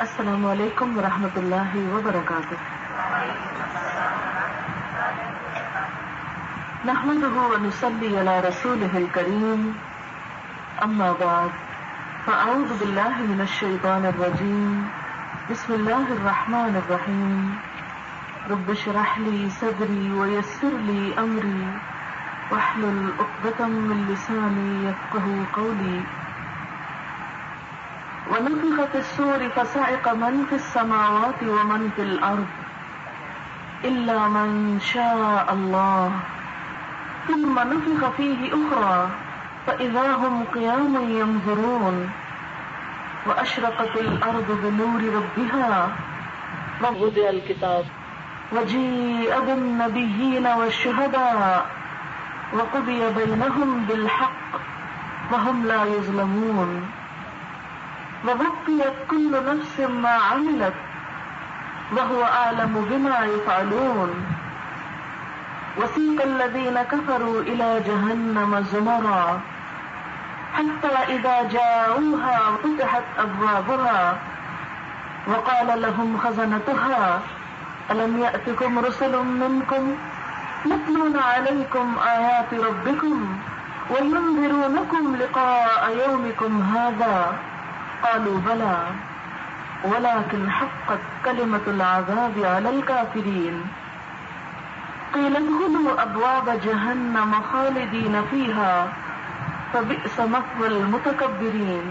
السلام علیکم ورحمۃ اللہ وبرکاتہ. نحمده ونصلي على رسوله الكريم. اما بعد فاعوذ بالله من الشيطان الرجيم. بسم الله الرحمن الرحيم. رب اشرح لي صدري ويسر لي امري واحلل عقدة من لساني يفقهوا قولي. ونفخ في الصور فصعق من في السماوات ومن في الأرض إلا من شاء الله ثم نفخ فيه أخرى فإذا هم قيام ينظرون وأشرقت الأرض بنور ربها ووضع الكتاب وجيء بالنبيين والشهداء وقضي بينهم بالحق وهم لا يظلمون ووفيت كل نفس ما عملت وهو أعلم بما يفعلون. وسيق الذين كفروا إلى جهنم زمرا حتى إذا جاءوها فتحت أبوابها وقال لهم خزنتها ألم يأتكم رسل منكم يتلون عليكم آيات ربكم وينذرونكم لقاء يومكم هذا قالوا بلى ولكن حقت كلمة العذاب على الكافرين. قيل ادخلوا أبواب جهنم خالدين فيها فبئس مثوى المتكبرين.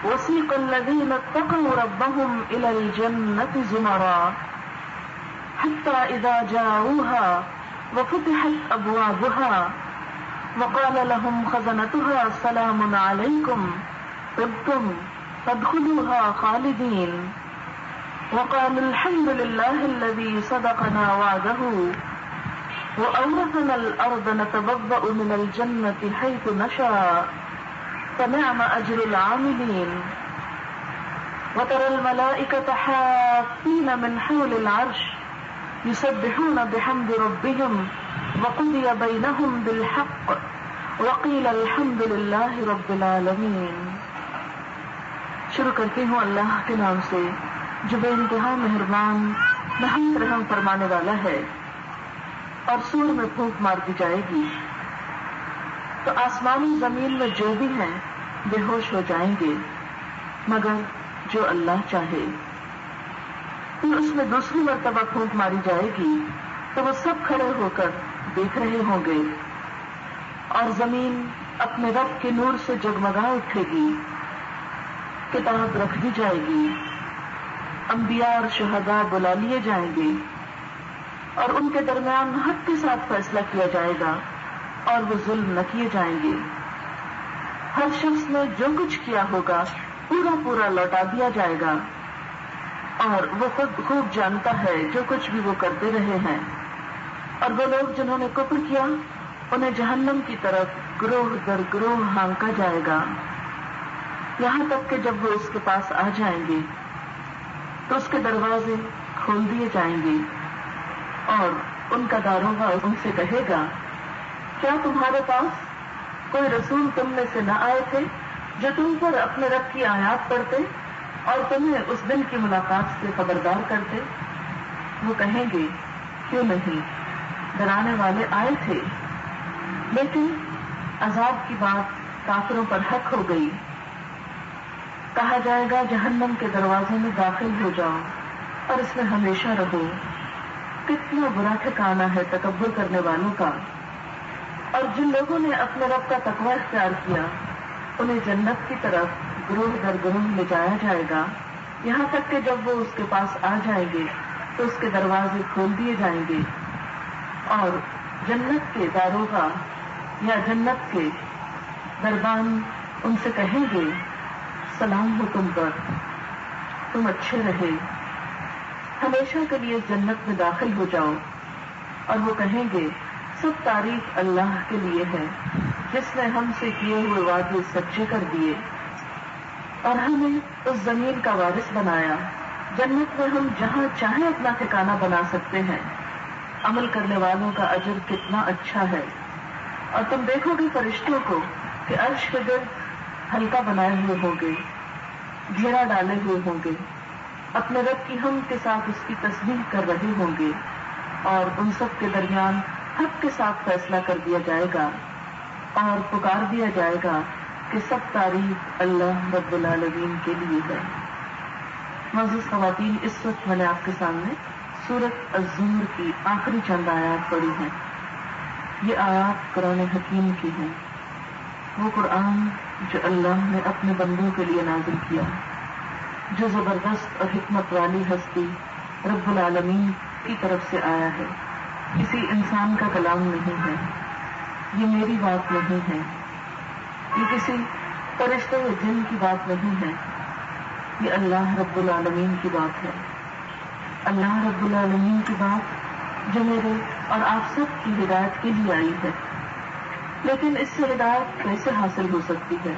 وسيق الذين اتقوا ربهم إلى الجنة زمرا حتى إذا جاءوها وفتحت أبوابها وقال لهم خزنتها سلام عليكم طبتم فادخلوها خالدين. وقالوا الحمد لله الذي صدقنا وعده وأورثنا الأرض نتبوأ من الجنة حيث نشاء فنعم أجر العاملين. وترى الملائكة حافين من حول العرش يسبحون بحمد ربهم وقضي بينهم بالحق وقيل الحمد لله رب العالمين. شروع کرتی ہوں اللہ کے نام سے جو بے انتہا مہربان نہایت رحم فرمانے والا ہے. اور سور میں پھونک مار دی جائے گی تو آسمانی زمین میں جو بھی ہیں بے ہوش ہو جائیں گے مگر جو اللہ چاہے. پھر اس میں دوسری مرتبہ پھونک ماری جائے گی تو وہ سب کھڑے ہو کر دیکھ رہے ہوں گے اور زمین اپنے رب کے نور سے جگمگا اٹھے گی. کتاب رکھ دی جائے گی. انبیاء اور شہداء بلا لیے جائیں گے اور ان کے درمیان حق کے ساتھ فیصلہ کیا جائے گا اور وہ ظلم نہ کیے جائیں گے. ہر شخص نے جو کچھ کیا ہوگا پورا پورا لوٹا دیا جائے گا اور وہ خود خوب جانتا ہے جو کچھ بھی وہ کرتے رہے ہیں. اور وہ لوگ جنہوں نے کفر کیا انہیں جہنم کی طرف گروہ در گروہ ہانکا جائے گا یہاں تک کہ جب وہ اس کے پاس آ جائیں گے تو اس کے دروازے کھول دیے جائیں گے اور ان کا داروغہ ان سے کہے گا کیا تمہارے پاس کوئی رسول تم میں سے نہ آئے تھے جو تم پر اپنے رب کی آیات پڑھتے اور تمہیں اس دن کی ملاقات سے خبردار کرتے؟ وہ کہیں گے کیوں نہیں، ڈرانے والے آئے تھے لیکن عذاب کی بات کافروں پر حق ہو گئی. کہا جائے گا جہنم کے دروازے میں داخل ہو جاؤ اور اس میں ہمیشہ رہو. کتنا برا ٹھکانہ ہے تکبر کرنے والوں کا. اور جن لوگوں نے اپنے رب کا تقوی اختیار کیا انہیں جنت کی طرف گروہ در گروہ لے جایا جائے گا یہاں تک کہ جب وہ اس کے پاس آ جائیں گے تو اس کے دروازے کھول دیے جائیں گے اور جنت کے داروغہ یا جنت کے دربان ان سے کہیں گے سلام ہو تم پر، تم اچھے رہے، ہمیشہ کے لیے جنت میں داخل ہو جاؤ. اور وہ کہیں گے سب تعریف اللہ کے لیے ہے جس نے ہم سے کیے ہوئے وعدے سچے کر دیے اور ہمیں اس زمین کا وارث بنایا. جنت میں ہم جہاں چاہیں اپنا ٹھکانہ بنا سکتے ہیں. عمل کرنے والوں کا اجر کتنا اچھا ہے. اور تم دیکھو گے فرشتوں کو کہ عرش کے گرد حلقہ بنائے ہوئے ہوں گے. گھیرا ڈالے ہوئے ہوں گے، اپنے رب کی حمد کے ساتھ اس کی تسبیح کر رہے ہوں گے، اور ان سب کے درمیان حق کے ساتھ فیصلہ کر دیا جائے گا اور پکار دیا جائے گا کہ سب تعریف اللہ رب العالمین کے لیے ہے۔ معزز خواتین، اس وقت میں نے آپ کے سامنے سورۃ الزمر کی آخری چند آیات پڑھی ہیں۔ یہ آیات قرآن حکیم کی ہیں، وہ قرآن جو اللہ نے اپنے بندوں کے لیے نازل کیا، جو زبردست اور حکمت والی ہستی رب العالمین کی طرف سے آیا ہے، کسی انسان کا کلام نہیں ہے، یہ میری بات نہیں ہے، یہ کسی فرشتے یا جن کی بات نہیں ہے، یہ اللہ رب العالمین کی بات ہے۔ اللہ رب العالمین کی بات جو میرے اور آپ سب کی ہدایت کے لیے آئی ہے۔ لیکن اس سے ہدایت کیسے حاصل ہو سکتی ہے؟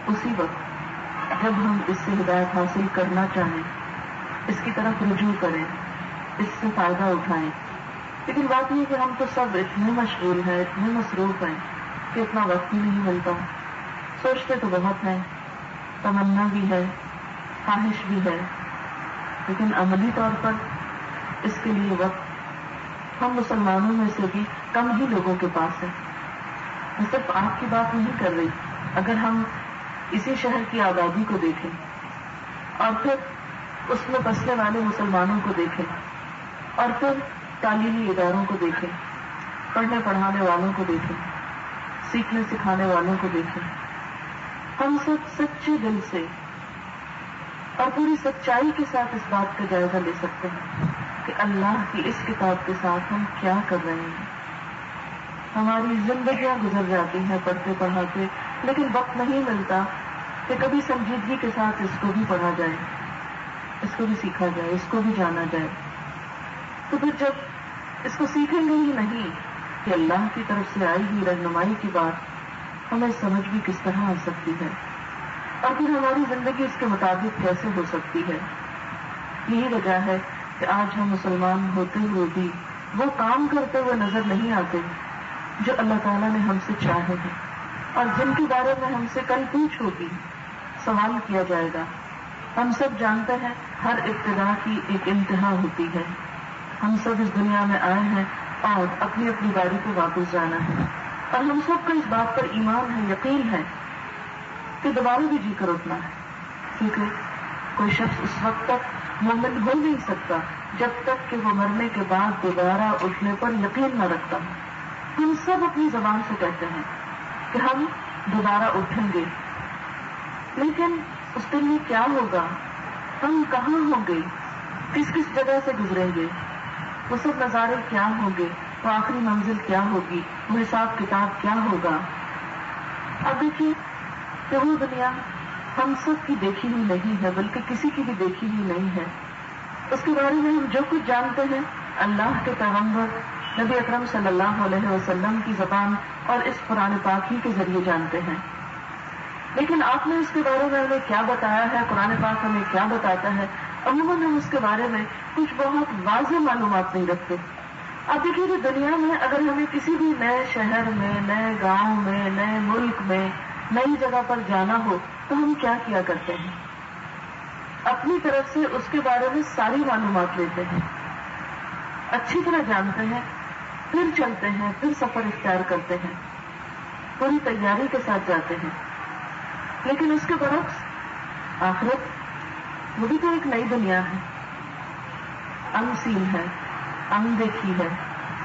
اسی وقت جب ہم اس سے ہدایت حاصل کرنا چاہیں، اس کی طرف رجوع کریں، اس سے فائدہ اٹھائیں۔ لیکن بات یہ کہ ہم تو سب اتنے مشغول ہیں، اتنے مصروف ہیں کہ اتنا وقت ہی نہیں ملتا۔ سوچتے تو بہت ہیں، تمنا بھی ہے، خواہش بھی ہے، لیکن عملی طور پر اس کے لیے وقت ہم مسلمانوں میں سے بھی کم ہی لوگوں کے پاس ہے۔ میں صرف آپ کی بات نہیں کر رہی، اگر ہم اسی شہر کی آبادی کو دیکھیں اور پھر اس میں بسنے والے مسلمانوں کو دیکھیں اور پھر تعلیمی اداروں کو دیکھیں، پڑھنے پڑھانے والوں کو دیکھیں، سیکھنے سکھانے والوں کو دیکھیں، ہم سب سچے دل سے اور پوری سچائی کے ساتھ اس بات کا جائزہ لے سکتے ہیں کہ اللہ کی اس کتاب کے ساتھ ہم کیا کر رہے ہیں۔ ہماری زندگیاں گزر جاتی ہیں پڑھتے پڑھاتے، لیکن وقت نہیں ملتا کہ کبھی سنجیدگی کے ساتھ اس کو بھی پڑھا جائے، اس کو بھی سیکھا جائے، اس کو بھی جانا جائے۔ تو پھر جب اس کو سیکھیں گے ہی نہیں کہ اللہ کی طرف سے آئی ہوئی رہنمائی کی بات ہمیں سمجھ بھی کس طرح آ سکتی ہے، اور پھر ہماری زندگی اس کے مطابق کیسے ہو سکتی ہے۔ یہی وجہ ہے کہ آج ہم مسلمان ہوتے ہوئے بھی وہ کام کرتے ہوئے نظر نہیں آتے جو اللہ تعالیٰ نے ہم سے چاہے ہیں، اور جن کے بارے میں ہم سے کل پوچھ ہوگی، سوال کیا جائے گا۔ ہم سب جانتے ہیں ہر ابتدا کی ایک انتہا ہوتی ہے۔ ہم سب اس دنیا میں آئے ہیں اور اپنی اپنی باری پہ واپس جانا ہے، اور ہم سب کو اس بات پر ایمان ہے، یقین ہے کہ دوبارہ بھی جی کر اٹھنا ہے، کیونکہ کوئی شخص اس وقت تک مومن ہو نہیں سکتا جب تک کہ وہ مرنے کے بعد دوبارہ اٹھنے پر یقین نہ رکھتا۔ ہم سب اپنی زبان سے کہتے ہیں کہ ہم دوبارہ اٹھیں گے، لیکن اس دن میں کیا ہوگا، ہم کہاں ہوں گے، کس کس جگہ سے گزریں گے، وہ سب نظارے کیا ہوں گے، وہ آخری منزل کیا ہوگی، وہ حساب کتاب کیا ہوگا۔ اب دیکھیے کہ وہ دنیا ہم سب کی دیکھی ہوئی نہیں ہے، بلکہ کسی کی بھی دیکھی ہوئی نہیں ہے۔ اس کے بارے میں ہم جو کچھ جانتے ہیں اللہ کے پیغمبر نبی اکرم صلی اللہ علیہ وسلم کی زبان اور اس قرآن پاک ہی کے ذریعے جانتے ہیں۔ لیکن آپ نے اس کے بارے میں ہمیں کیا بتایا ہے، قرآن پاک ہمیں کیا بتاتا ہے؟ عموماً ہم اس کے بارے میں کچھ بہت واضح معلومات نہیں رکھتے۔ اب دیکھیے کہ دنیا میں اگر ہمیں کسی بھی نئے شہر میں، نئے گاؤں میں، نئے ملک میں، نئی جگہ پر جانا ہو تو ہم کیا کیا کرتے ہیں؟ اپنی طرف سے اس کے بارے میں ساری معلومات لیتے ہیں، اچھی طرح جانتے ہیں، پھر چلتے ہیں، پھر سفر اختیار کرتے ہیں، پوری تیاری کے ساتھ جاتے ہیں۔ لیکن اس کے برعکس آخرت وہ بھی تو ایک نئی دنیا ہے، ان سین ہے، ان دیکھی ہے،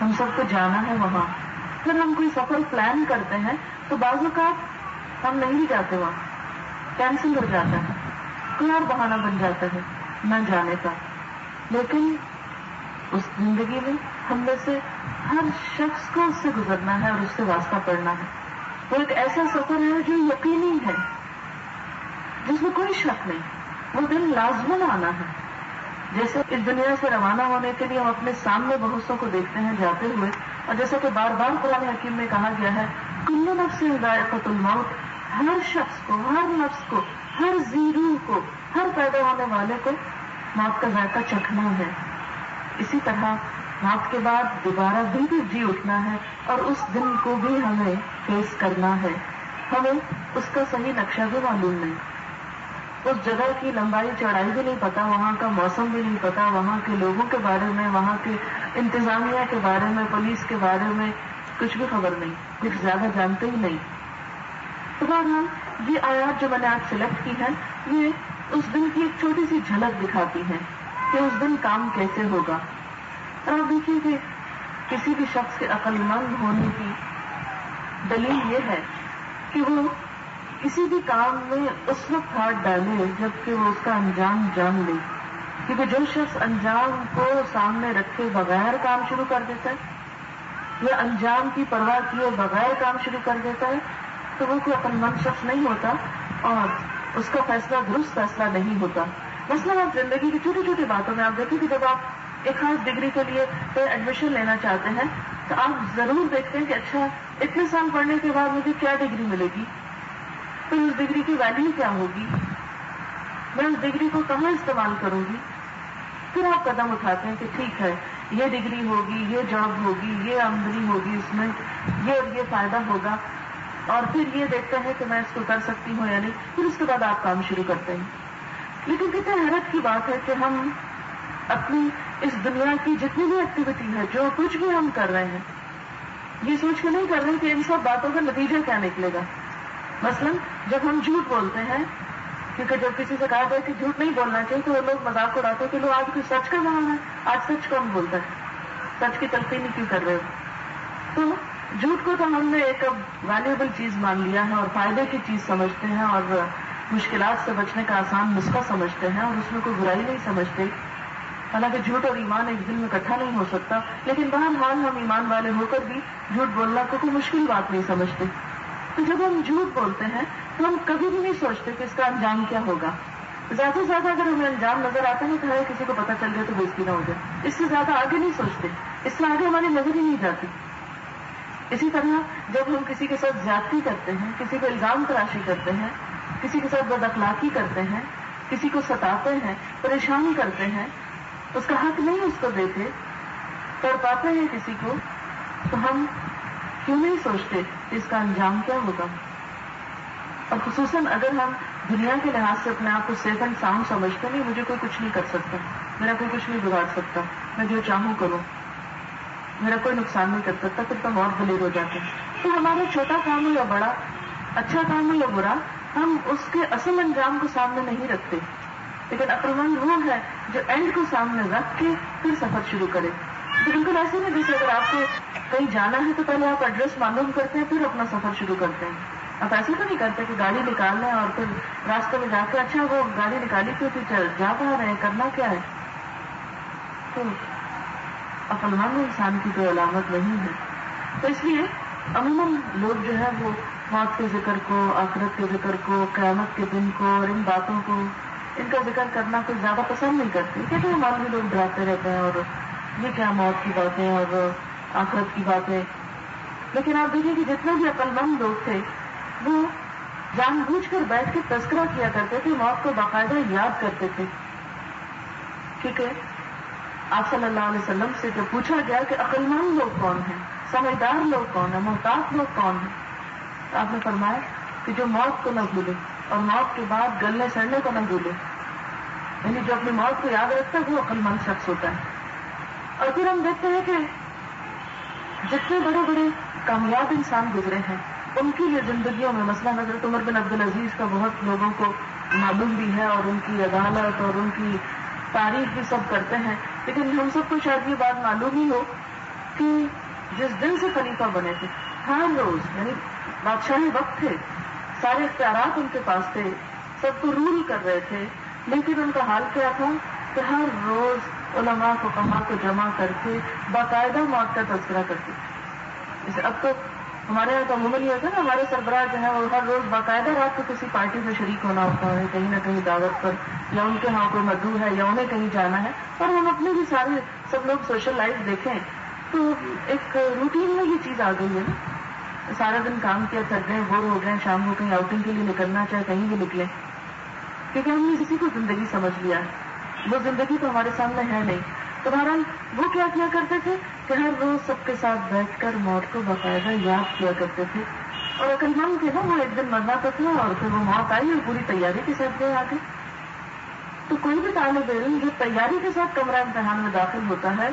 ہم سب کو جانا ہے وہاں۔ پھر ہم کوئی سفر پلان کرتے ہیں تو بعض اوقات ہم نہیں بھی جاتے، وہاں کینسل ہو جاتا ہے، کوئی اور بہانہ بن جاتا ہے نہ جانے کا۔ لیکن اس زندگی میں ہم میں سے ہر شخص کو اس سے گزرنا ہے اور اس سے واسطہ پڑنا ہے۔ وہ ایک ایسا سفر ہے جو یقینی ہے، جس میں کوئی شک نہیں، وہ دن لازماً آنا ہے۔ جیسے اس دنیا سے روانہ ہونے کے لیے ہم اپنے سامنے بہت سو کو دیکھتے ہیں جاتے ہوئے، اور جیسا کہ بار بار قرآن حکیم میں کہا گیا ہے، کل نفس ذائقۃ الموت، ہر شخص کو، ہر نفس کو، ہر ذی روح کو، ہر پیدا ہونے والے کو موت کا ذائقہ چکھنا ہے۔ اسی طرح موت کے بعد دوبارہ بھی جی اٹھنا ہے، اور اس دن کو بھی ہمیں فیس کرنا ہے۔ ہمیں اس کا صحیح نقشہ بھی معلوم نہیں۔ اس جگہ کی لمبائی چوڑائی بھی نہیں پتا، وہاں کا موسم بھی نہیں پتا، وہاں کے لوگوں کے بارے میں، وہاں کے انتظامیہ کے بارے میں، پولیس کے بارے میں کچھ بھی خبر نہیں، کچھ زیادہ جانتے ہی نہیں. تو بہرحال یہ آیات جو میں نے آج سلیکٹ کی ہیں یہ اس دن کی ایک چھوٹی سی جھلک دکھاتی ہیں کہ اس دن کام کیسے ہوگا. اور آپ دیکھیے کہ کسی بھی شخص کے عقل مند ہونے کی دلیل یہ ہے کہ وہ کسی بھی کام میں اس وقت ہاتھ ڈالے جبکہ وہ اس کا انجام جان لے. کیونکہ جو شخص انجام کو سامنے رکھے بغیر کام شروع کر دیتا ہے یا انجام کی پرواہ کیے بغیر کام شروع کر دیتا ہے تو وہ کوئی عقل مند شخص نہیں ہوتا اور اس کا فیصلہ درست فیصلہ نہیں ہوتا. مثلاً آپ زندگی کی چھوٹی چھوٹی باتوں میں آپ دیکھیں کہ جب آپ ایک خاص ڈگری کے لیے کوئی ایڈمیشن لینا چاہتے ہیں تو آپ ضرور دیکھتے ہیں کہ اچھا اتنے سال پڑھنے کے بعد مجھے کیا ڈگری ملے گی، پھر اس ڈگری کی ویلیو کیا ہوگی، میں اس ڈگری کو کہاں استعمال کروں گی. پھر آپ قدم اٹھاتے ہیں کہ ٹھیک ہے یہ ڈگری ہوگی، یہ جاب ہوگی، یہ آمدنی ہوگی، اس میں یہ فائدہ ہوگا، اور پھر یہ دیکھتے ہیں کہ میں اس کو کر سکتی ہوں یا نہیں. پھر اس کے بعد آپ کام شروع کرتے ہیں. لیکن کتنے حیرت کی بات ہے کہ ہم اپنی اس دنیا کی جتنی بھی ایکٹیویٹی ہے، جو کچھ بھی ہم کر رہے ہیں، یہ سوچ کے نہیں کر رہے کہ ان سب باتوں کا نتیجہ کیا نکلے گا. مثلا جب ہم جھوٹ بولتے ہیں، کیونکہ جب کسی سے کہا جائے کہ جھوٹ نہیں بولنا چاہیے تو وہ لوگ مذاق اڑاتے ہیں کہ لوگ آج کوئی سچ کا زمانہ ہے، آج سچ کون بولتا ہے، سچ کی تلقین نہیں کیوں کر رہے ہو. تو جھوٹ کو تو ہم نے ایک ویلیبل چیز مان لیا ہے اور فائدے کی چیز سمجھتے ہیں اور مشکلات سے بچنے کا آسان نسخہ سمجھتے ہیں اور اس میں کوئی برائی نہیں سمجھتے. حالانکہ جھوٹ اور ایمان ایک دن میں اکٹھا نہیں ہو سکتا، لیکن بہرحال ہم ایمان والے ہو کر بھی جھوٹ بولنا کو کوئی مشکل بات نہیں سمجھتے. تو جب ہم جھوٹ بولتے ہیں تو ہم کبھی بھی نہیں سوچتے کہ اس کا انجام کیا ہوگا. زیادہ سے زیادہ اگر ہمیں انجام نظر آتا ہے تو ہے کسی کو پتہ چل جائے تو بےزتی نہ ہو جائے، اس سے زیادہ آگے نہیں سوچتے، اس سے آگے ہماری نظر ہی نہیں جاتی. اسی طرح جب ہم کسی کے ساتھ زیادتی کرتے ہیں، کسی کو الزام تراشی کرتے ہیں، کسی کے ساتھ بد اخلاقی کرتے ہیں، کسی کو ستاتے ہیں، پریشان کرتے ہیں، اس کا حق نہیں اس کو دیتے، کر پاتے ہیں کسی کو، تو ہم کیوں نہیں سوچتے کہ اس کا انجام کیا ہوگا. اور خصوصاً اگر ہم دنیا کے لحاظ سے اپنے آپ کو سیف اینڈ ساؤنڈ سمجھتے نہیں، مجھے کوئی کچھ نہیں کر سکتا، میرا کوئی کچھ نہیں بگاڑ سکتا، میں جو چاہوں کروں، میرا کوئی نقصان نہیں کر سکتا، پھر تو ہم اور دلیر ہو جاتے ہیں. تو ہمارا چھوٹا کام ہو یا بڑا، اچھا کام ہو یا برا، ہم اس کے اصل انجام کو سامنے نہیں رکھتے. لیکن عقل مند وہ ہے جو اینڈ کو سامنے رکھ کے پھر سفر شروع کرے. تو بالکل ایسے نہیں جیسے اگر آپ کو کہیں جانا ہے تو پہلے آپ ایڈریس معلوم کرتے ہیں پھر اپنا سفر شروع کرتے ہیں. آپ ایسے تو نہیں کرتے کہ گاڑی نکال لیں اور پھر راستے میں جا کے اچھا وہ گاڑی نکالی کیوں کہ جا پا رہے ہیں، کرنا کیا ہے. تو عقل مند انسان کی کوئی علامت نہیں ہے. تو اس لیے عموماً لوگ جو ہے وہ موت کے ذکر کو، آخرت کے ذکر کو، قیامت کے دن کو اور ان باتوں کو، ان کا ذکر کرنا کوئی زیادہ پسند نہیں کرتے. کہتے ہیں مولوی لوگ ڈراتے رہتے ہیں اور یہ کیا موت کی باتیں اور آخرت کی باتیں. لیکن آپ دیکھیں کہ جتنے بھی عقل مند لوگ تھے وہ جان بوجھ کر بیٹھ کے تذکرہ کیا کرتے تھے، موت کو باقاعدہ یاد کرتے تھے. کیونکہ آپ صلی اللہ علیہ وسلم سے جب پوچھا گیا کہ عقل مند لوگ کون ہیں، سمجھدار لوگ کون ہیں، محتاط لوگ کون ہیں، تو آپ نے فرمایا کہ جو موت کو نہ بھولے اور موت کے بعد گلنے سڑنے کو نہ بھولے، یعنی جو اپنی موت کو یاد رکھتا ہے وہ عقل مند شخص ہوتا ہے. اور پھر ہم دیکھتے ہیں کہ جتنے بڑے بڑے کامیاب انسان گزرے ہیں ان کی یہ زندگیوں میں، مثلا حضرت عمر بن عبدالعزیز کا بہت لوگوں کو معلوم بھی ہے اور ان کی عدالت اور ان کی تعریف بھی سب کرتے ہیں. لیکن ہم سب کو شاید یہ بات معلوم ہی ہو کہ جس دن سے خلیفہ بنے تھے ہر روز، یعنی بادشاہی وقت تھے، سارے اختیارات ان کے پاس تھے، سب کو رول کر رہے تھے، لیکن ان کا حال کیا تھا کہ ہر روز علماء کو کہا کو جمع کر کے باقاعدہ موت کا تذکرہ کرتے تھے. جیسے اب تو ہمارے یہاں تو عموماً یہ ہوتا ہے نا، ہمارے سربراہ جو ہے وہ ہر روز باقاعدہ رات کو کسی پارٹی میں شریک ہونا ہوتا ہے، کہیں نہ کہیں دعوت پر، یا ان کے ہاں کوئی مدعو ہے یا انہیں کہیں جانا ہے. اور ہم اپنے بھی سارے سب لوگ سوشل لائف دیکھیں تو ایک روٹین میں یہ چیز آ گئی ہے نا. سارا دن کام کیا، تھک گئے، بور ہو گئے، شام کو کہیں آؤٹنگ کے لیے نکلنا، چاہے کہیں بھی نکلیں، کیونکہ ہم نے کسی کو زندگی سمجھ لیا ہے. وہ زندگی تو ہمارے سامنے ہے نہیں. تو بہرحال وہ کیا کرتے تھے کہ ہر روز سب کے ساتھ بیٹھ کر موت کو باقاعدہ یاد کیا کرتے تھے. اور عقل مند تھے نا، وہ ایک دن مرنا تو تھا اور پھر وہ موت آئی اور پوری تیاری کے ساتھ گئے آگے. تو کوئی بھی طالب علم جو تیاری کے ساتھ کمرہ امتحان میں داخل ہوتا ہے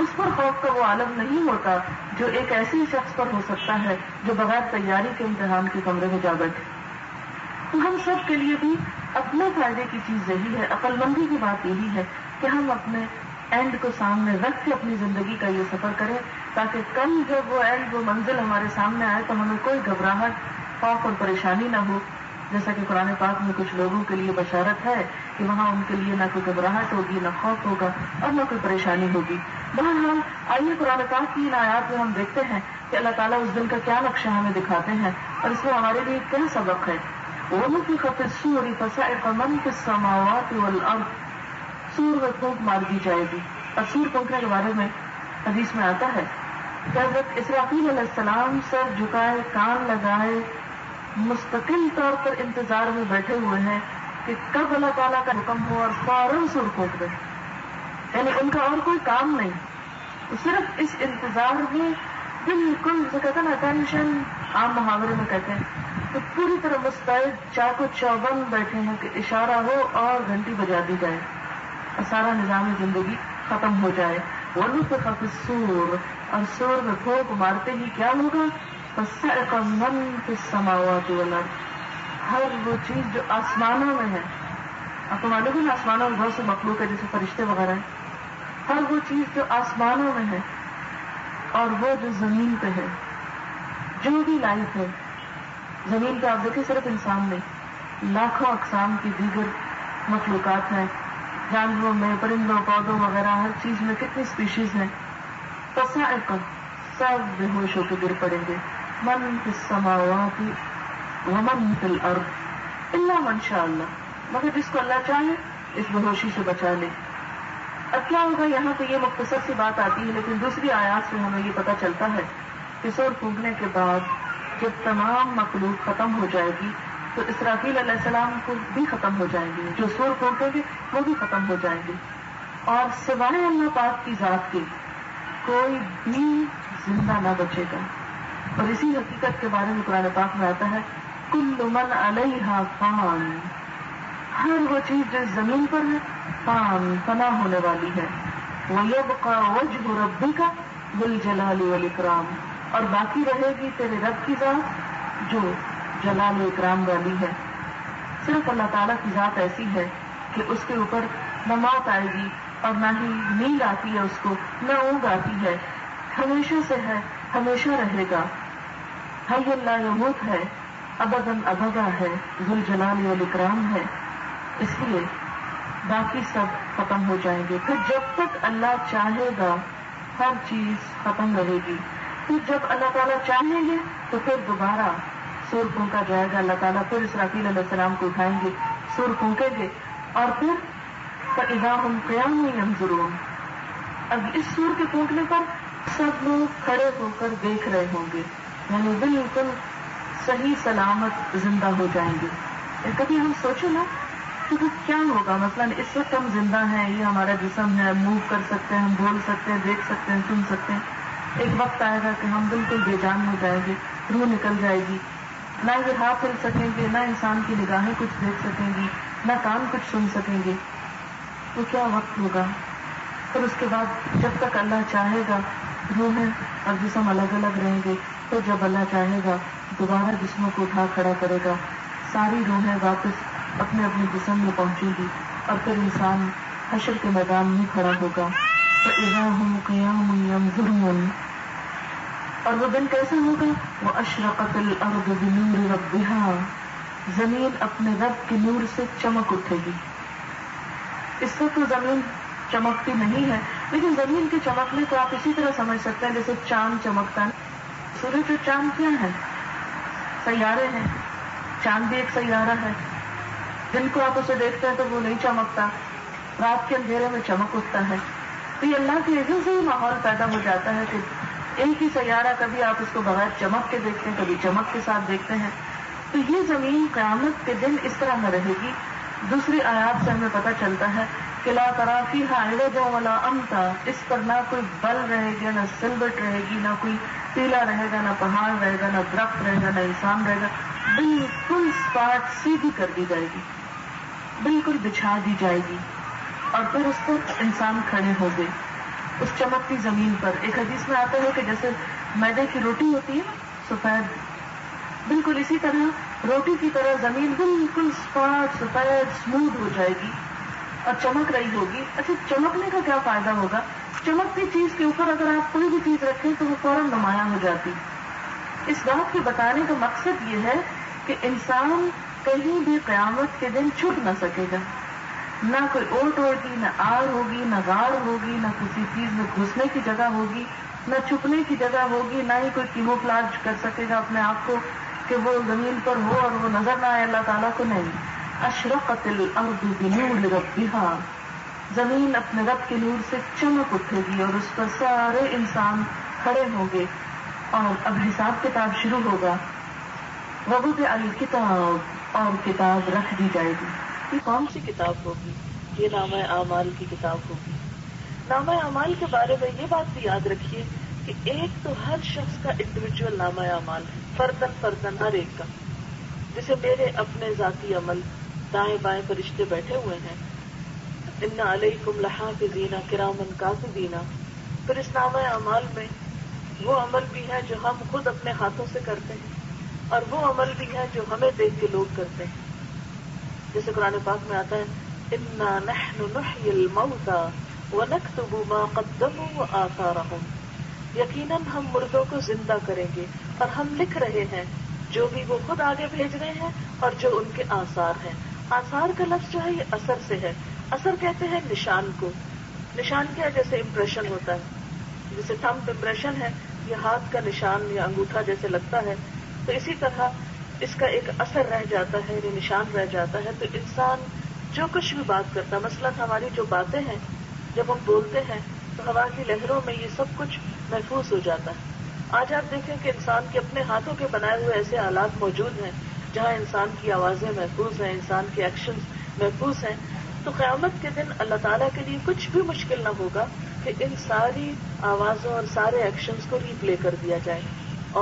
اس پر خوف کا وہ عالم نہیں ہوتا جو ایک ایسے شخص پر ہو سکتا ہے جو بغیر تیاری کے امتحان کے کمرے میں جا بیٹھے. تو ہم سب کے لیے بھی اپنے فائدے کی چیز یہی ہے، عقل مندی کی بات یہی ہے کہ ہم اپنے اینڈ کو سامنے رکھ کے اپنی زندگی کا یہ سفر کریں تاکہ کل جب وہ اینڈ، وہ منزل ہمارے سامنے آئے تو ہمیں کوئی گھبراہٹ، خوف اور پریشانی نہ ہو. جیسا کہ قرآن پاک میں کچھ لوگوں کے لیے بشارت ہے کہ وہاں ان کے لیے نہ کوئی گھبراہٹ ہوگی، نہ خوف ہوگا اور نہ کوئی پریشانی ہوگی. بہرحال آئیے قرآن پاک کی ان آیات میں ہم دیکھتے ہیں کہ اللہ تعالیٰ اس دن کا کیا نقشہ ہمیں دکھاتے ہیں اور اس میں ہمارے لیے کیا سبق ہے. وَنُفِخَ فِي الصُّورِ فَصَعِقَ مَن فِي السَّمَاوَاتِ وَالْأَرْضِ، سور میں پھونک مار دی جائے گی. اور سور پھونکنے کے بارے میں حدیث میں آتا ہے کہ حضرت اسرافیل علیہ السلام سر جھکائے، کان لگائے، مستقل طور پر انتظار میں بیٹھے ہوئے ہیں کہ کب اللہ تعالیٰ کا حکم ہو اور فوراً سور پھونک دے. یعنی ان کا اور کوئی کام نہیں، صرف اس انتظار میں بالکل جو کہتے ہیں نا ٹینشن، عام محاورے میں کہتے ہیں، تو پوری طرح مستعد چاقو چوبند بیٹھے ہیں کہ اشارہ ہو اور گھنٹی بجا دی جائے اور سارا نظام زندگی ختم ہو جائے. وَنُفِخَ فِي الصُّورِ، اور سور میں پھونک مارتے ہی کیا ہوگا؟ فَصَعِقَ مَن فِي السَّمَاوَاتِ وَالْأَرْضِ، ہر وہ چیز جو آسمانوں میں ہے. آپ کو معلوم ہے آسمانوں میں بہت سے مخلوق ہے جیسے فرشتے وغیرہ ہیں. ہر وہ چیز جو آسمانوں میں ہے اور وہ جو زمین پہ ہے، جو بھی لائف ہے زمین پہ، آپ دیکھیں صرف انسان نہیں، لاکھوں اقسام کی دیگر مخلوقات ہیں، جانوروں میں، پرندوں، پودوں وغیرہ، ہر چیز میں کتنی اسپیشیز ہیں. فصاعق، سب بے ہوش ہو کے گر پڑیں گے. من فی السماوات ومن فی الارض الا من شاء اللہ، مگر جس کو اللہ چاہے اس بے ہوشی سے بچا لے. اب کیا ہوگا؟ یہاں پہ یہ مختصر سی بات آتی ہے، لیکن دوسری آیات سے ہمیں یہ پتہ چلتا ہے کہ سور پھونکنے کے بعد جب تمام مخلوق ختم ہو جائے گی تو اسرافیل علیہ السلام کو بھی ختم ہو جائیں گے، جو سور پھونکیں گے وہ بھی ختم ہو جائیں گے، اور سوائے اللہ پاک کی ذات کے کوئی بھی زندہ نہ بچے گا. اور اسی حقیقت کے بارے میں قرآن پاک میں آتا ہے کل من علیہا فان، ہر وہ چیز جو زمین پر ہے فان، فنا ہونے والی ہے. وَيَبْقَى وَجْهُ رَبِّكَ ذُو الْجَلَالِ وَالْإِكْرَامِ، اور باقی رہے گی تیرے رب کی ذات جو جلال و اکرام والی ہے. صرف اللہ تعالیٰ کی ذات ایسی ہے کہ اس کے اوپر نہ موت آئے گی اور نہ ہی نیند آتی ہے، اس کو نہ اونگ آتی ہے، ہمیشہ سے ہے، ہمیشہ رہے گا. حی لا یموت ہے، ابداً ابدا ہے، ذو الجلال والاکرام ہے. اس لیے باقی سب ختم ہو جائیں گے. پھر جب تک اللہ چاہے گا ہر چیز ختم رہے گی. پھر جب اللہ تعالیٰ چاہیں گے تو پھر دوبارہ سور پھونکا جائے گا. اللہ تعالیٰ پھر اسرافیل علیہ السلام کو اٹھائیں گے، سور پھونکیں گے، اور پھر فَإِذَا هُمْ قِيَامٌ يَنظُرُونَ، اب اس سور کے پھونکنے پر سب لوگ کھڑے ہو کر دیکھ رہے ہوں گے، یعنی بالکل صحیح سلامت زندہ ہو جائیں گے. کبھی ہم سوچیں نا کہ کیا ہوگا، مثلا اس وقت ہم زندہ ہیں، یہ ہمارا جسم ہے، موو کر سکتے ہیں، ہم بول سکتے ہیں، دیکھ سکتے ہیں، سن سکتے ہیں. ایک وقت آئے گا کہ ہم بالکل بے جان ہو جائیں گے، روح نکل جائے گی، نہ یہ ہاتھ ہل سکیں گے، نہ انسان کی نگاہیں کچھ دیکھ سکیں گی، نہ کان کچھ سن سکیں گے. تو کیا وقت ہوگا؟ پھر اس کے بعد جب تک اللہ چاہے گا روحیں اور جسم الگ الگ رہیں گے. پھر جب اللہ چاہے گا دوبارہ جسموں کو اٹھا کھڑا کرے گا، ساری روحیں واپس اپنے اپنے جسم میں پہنچے گی اور پھر انسان حشر کے میدان میں کھڑا ہوگا. فَإِذَا هُمْ قِيَامٌ يَنظُرُونَ، اور وہ دن کیسے ہوگا؟ وَأَشْرَقَتِ الْأَرْضُ بِنُورِ رَبِّهَا، زمین اپنے رب کے نور سے چمک اٹھے گی. اس وقت تو زمین چمکتی نہیں ہے، لیکن زمین کے چمکنے کو آپ اسی طرح سمجھ سکتے ہیں جیسے چاند چمکتا ہے. سورج اور چاند کیا ہے؟ سیارے ہیں. چاند بھی ایک سیارہ ہے. دن کو آپ اسے دیکھتے ہیں تو وہ نہیں چمکتا، رات کے اندھیرے میں چمک اٹھتا ہے. تو یہ اللہ کے اذن سے ہی ماحول پیدا ہو جاتا ہے کہ ایک ہی سیارہ کبھی آپ اس کو بغیر چمک کے دیکھتے ہیں، کبھی چمک کے ساتھ دیکھتے ہیں. تو یہ زمین قیامت کے دن اس طرح نہ رہے گی. دوسری آیات سے ہمیں پتہ چلتا ہے کہ لا تری فیہا عوجا ولا امتا، اس پر نہ کوئی بل رہے گا، نہ سلبٹ رہے گی، نہ کوئی ٹیلا رہے گا، نہ پہاڑ رہے گا، نہ درخت رہے گا، نہ انسان رہے گا. بالکل سپاٹ سیدھی کر دی جائے گی. بالکل بچھا دی جائے گی اور پھر اس پر انسان کھڑے ہو گئے اس چمکتی زمین پر. ایک حدیث میں آتا ہے کہ جیسے میدے کی روٹی ہوتی ہے سفید، بالکل اسی طرح روٹی کی طرح زمین بالکل اسپاٹ سفید اسموتھ ہو جائے گی اور چمک رہی ہوگی. اچھا چمکنے کا کیا فائدہ ہوگا؟ چمکتی چیز کے اوپر اگر آپ کوئی بھی چیز رکھیں تو وہ فوراً نمایاں ہو جاتی. اس بات کے بتانے کا مقصد یہ ہے کہ انسان کہیں بھی قیامت کے دن چھپ نہ سکے گا. نہ کوئی اوٹ ہوگی، نہ آڑ ہوگی، نہ غار ہوگی، نہ کسی چیز میں گھسنے کی جگہ ہوگی، نہ چھپنے کی جگہ ہوگی، نہ ہی کوئی کیموفلاج کر سکے گا اپنے آپ کو کہ وہ زمین پر ہو اور وہ نظر نہ آئے اللہ تعالیٰ کو. نہیں. اشرقت الارض بنور ربها، زمین اپنے رب کے نور سے چمک اٹھے گی اور اس پر سارے انسان کھڑے ہوں گے اور اب حساب کتاب شروع ہوگا. ووضع الکتاب، اور کتاب رکھ دی جائے گی. یہ کون سی کتاب ہوگی؟ یہ نامہ اعمال کی کتاب ہوگی. نامہ اعمال کے بارے میں یہ بات بھی یاد رکھیے کہ ایک تو ہر شخص کا انڈیویجول نامہ اعمال ہے، فردن فردن ہر ایک کا. جیسے میرے اپنے ذاتی عمل دائیں بائیں فرشتے بیٹھے ہوئے ہیں، ان علیکم لحافظین کراما کاتبین. پھر اس نامہ اعمال میں وہ عمل بھی ہے جو ہم خود اپنے ہاتھوں سے کرتے ہیں اور وہ عمل بھی ہے جو ہمیں دیکھ کے لوگ کرتے ہیں. جیسے قرآن پاک میں آتا ہے انا نحن نحیی الموتى ونکتب ما قدموا وآثارهم، یقیناً ہم مردوں کو زندہ کریں گے اور ہم لکھ رہے ہیں جو بھی وہ خود آگے بھیج رہے ہیں اور جو ان کے آثار ہیں. آثار کا لفظ جو ہے یہ اثر سے ہے. اثر کہتے ہیں نشان کو. نشان کیا؟ جیسے امپریشن ہوتا ہے، جیسے تھمب امپریشن ہے، یہ ہاتھ کا نشان یا انگوٹھا جیسے لگتا ہے، تو اسی طرح اس کا ایک اثر رہ جاتا ہے، یعنی نشان رہ جاتا ہے. تو انسان جو کچھ بھی بات کرتا ہے، مثلا ہماری جو باتیں ہیں جب ہم بولتے ہیں تو ہوا کی لہروں میں یہ سب کچھ محفوظ ہو جاتا ہے. آج آپ دیکھیں کہ انسان کے اپنے ہاتھوں کے بنائے ہوئے ایسے آلات موجود ہیں جہاں انسان کی آوازیں محفوظ ہیں، انسان کے ایکشنز محفوظ ہیں. تو قیامت کے دن اللہ تعالیٰ کے لیے کچھ بھی مشکل نہ ہوگا کہ ان ساری آوازوں اور سارے ایکشنز کو ری پلے کر دیا جائے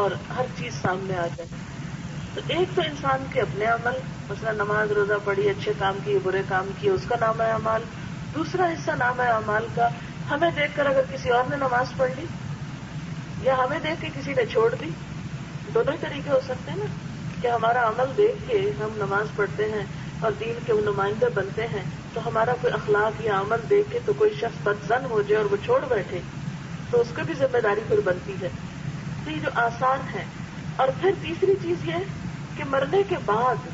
اور ہر چیز سامنے آ جائے. تو ایک تو انسان کے اپنے عمل، مثلا نماز روزہ پڑھی، اچھے کام کیے برے کام کیے، اس کا نامہ اعمال. دوسرا حصہ نامہ اعمال کا ہمیں دیکھ کر اگر کسی اور نے نماز پڑھ لی یا ہمیں دیکھ کے کسی نے چھوڑ دی، دونوں ہی طریقے ہو سکتے ہیں نا، کہ ہمارا عمل دیکھ کے ہم نماز پڑھتے ہیں اور دین کے نمائندے بنتے ہیں، تو ہمارا کوئی اخلاق یا عمل دیکھ کے تو کوئی شخص بدظن ہو جائے اور وہ چھوڑ بیٹھے تو اس کو بھی ذمہ داری پھر بنتی ہے. تو یہ جو آسان ہے. اور پھر تیسری چیز یہ کہ مرنے کے بعد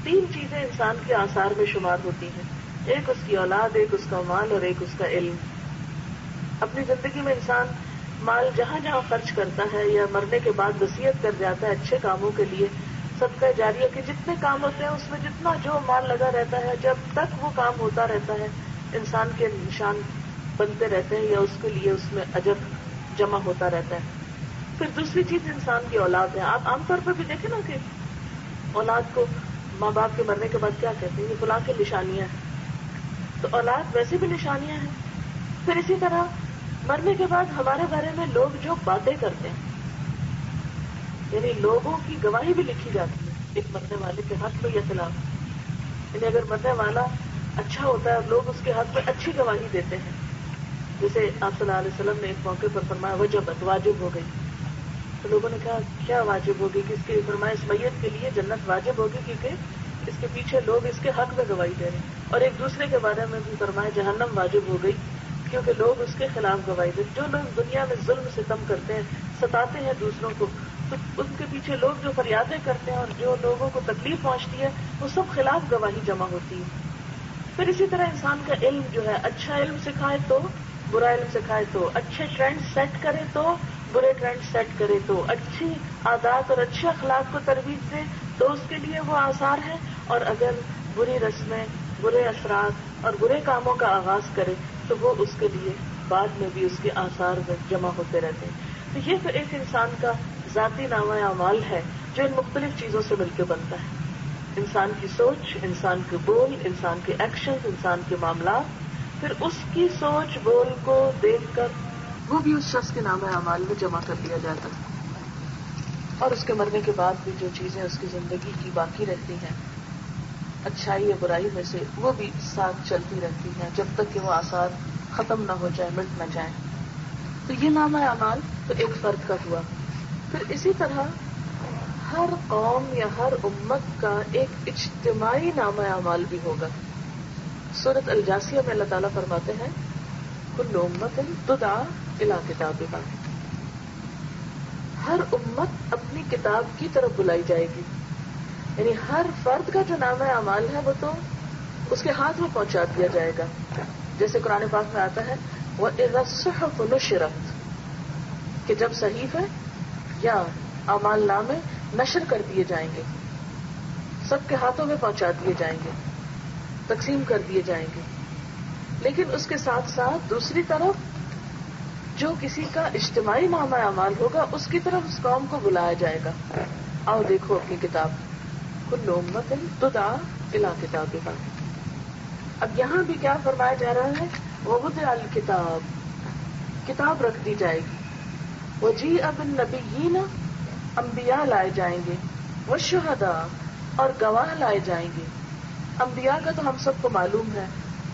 3 چیزیں انسان کے آثار میں شمار ہوتی ہیں. ایک اس کی اولاد، ایک اس کا مال اور ایک اس کا علم. اپنی زندگی میں انسان مال جہاں جہاں خرچ کرتا ہے یا مرنے کے بعد وصیت کر جاتا ہے اچھے کاموں کے لیے، صدقہ جاریہ کے جتنے کام ہوتے ہیں اس میں جتنا جو مال لگا رہتا ہے جب تک وہ کام ہوتا رہتا ہے انسان کے نشان بنتے رہتے ہیں یا اس کے لیے اس میں اجر جمع ہوتا رہتا ہے. پھر دوسری چیز انسان کی اولاد ہے. آپ عام طور پر بھی دیکھیں نا کہ اولاد کو ماں باپ کے مرنے کے بعد کیا کہتے ہیں، یہ فلاں کی نشانیاں ہیں. تو اولاد ویسے بھی نشانیاں ہیں. پھر اسی طرح مرنے کے بعد ہمارے بارے میں لوگ جو باتیں کرتے ہیں، یعنی لوگوں کی گواہی بھی لکھی جاتی ہے ایک مرنے والے کے حق میں یا خلاف. یعنی اگر مرنے والا اچھا ہوتا ہے اور لوگ اس کے حق میں اچھی گواہی دیتے ہیں، جیسے آپ صلی اللہ علیہ وسلم نے ایک موقع پر فرمایا وجبت، واجب ہو گئی. تو لوگوں نے کہا کیا واجب ہوگی؟ کس کے؟ فرمایا اس میت کے لیے جنت واجب ہوگی کیونکہ اس کے پیچھے لوگ اس کے حق میں گواہی دے رہے ہیں. اور ایک دوسرے کے بارے میں بھی فرمایا جہنم واجب ہو گئی کیونکہ لوگ اس کے خلاف گواہی دے. جو لوگ دنیا میں ظلم ستم کرتے ہیں، ستاتے ہیں دوسروں کو، تو ان کے پیچھے لوگ جو فریادیں کرتے ہیں اور جو لوگوں کو تکلیف پہنچتی ہے وہ سب خلاف گواہی جمع ہوتی ہے. پھر اسی طرح انسان کا علم جو ہے، اچھا علم سکھائے تو برا علم سکھائے تو، اچھے ٹرینڈ سیٹ کرے تو برے ٹرینڈ سیٹ کرے تو، اچھی عادات اور اچھے اخلاق کو ترویج دے تو اس کے لیے وہ آثار ہے. اور اگر بری رسمیں، برے اثرات اور برے کاموں کا آغاز کرے تو وہ اس کے لیے بعد میں بھی اس کے آثار میں جمع ہوتے رہتے ہیں. تو یہ تو ایک انسان کا ذاتی نامہ اعمال ہے جو ان مختلف چیزوں سے مل کے بنتا ہے. انسان کی سوچ، انسان کے بول، انسان کے ایکشن، انسان کے معاملات، پھر اس کی سوچ بول کو دیکھ کر وہ بھی اس شخص کے نامہ اعمال میں جمع کر دیا جاتا ہے. اور اس کے مرنے کے بعد بھی جو چیزیں اس کی زندگی کی باقی رہتی ہیں اچھائی یا برائی میں سے وہ بھی ساتھ چلتی رہتی ہیں جب تک کہ وہ آثار ختم نہ ہو جائے، مٹ نہ جائیں. تو یہ نامہ اعمال تو ایک فرد کا ہوا. پھر اسی طرح ہر قوم یا ہر امت کا ایک اجتماعی نامہ اعمال بھی ہوگا. سورۃ الجاثیہ میں اللہ تعالیٰ فرماتے ہیں کل امت تدعی الی کتابہا، ہر امت اپنی کتاب کی طرف بلائی جائے گی. یعنی ہر فرد کا جو نامہ اعمال ہے وہ تو اس کے ہاتھ میں پہنچا دیا جائے گا. جیسے قرآن پاک میں آتا ہے وَإِذَا الصُّحُفُ نُشِرَتْ، کہ جب صحیفے یا اعمال نامے نشر کر دیے جائیں گے، سب کے ہاتھوں میں پہنچا دیے جائیں گے، تقسیم کر دیے جائیں گے. لیکن اس کے ساتھ ساتھ دوسری طرف جو کسی کا اجتماعی نامہ اعمال ہوگا اس کی طرف اس قوم کو بلایا جائے گا. آؤ دیکھو اپنی کتاب، کل امت تدعی الی کتابہا. اب یہاں بھی کیا فرمایا جا رہا ہے ووضع الکتاب، کتاب رکھ دی جائے گی. وجیء بالنبیین، انبیاء لائے جائیں گے. والشہداء، اور گواہ لائے جائیں گے. انبیاء کا تو ہم سب کو معلوم ہے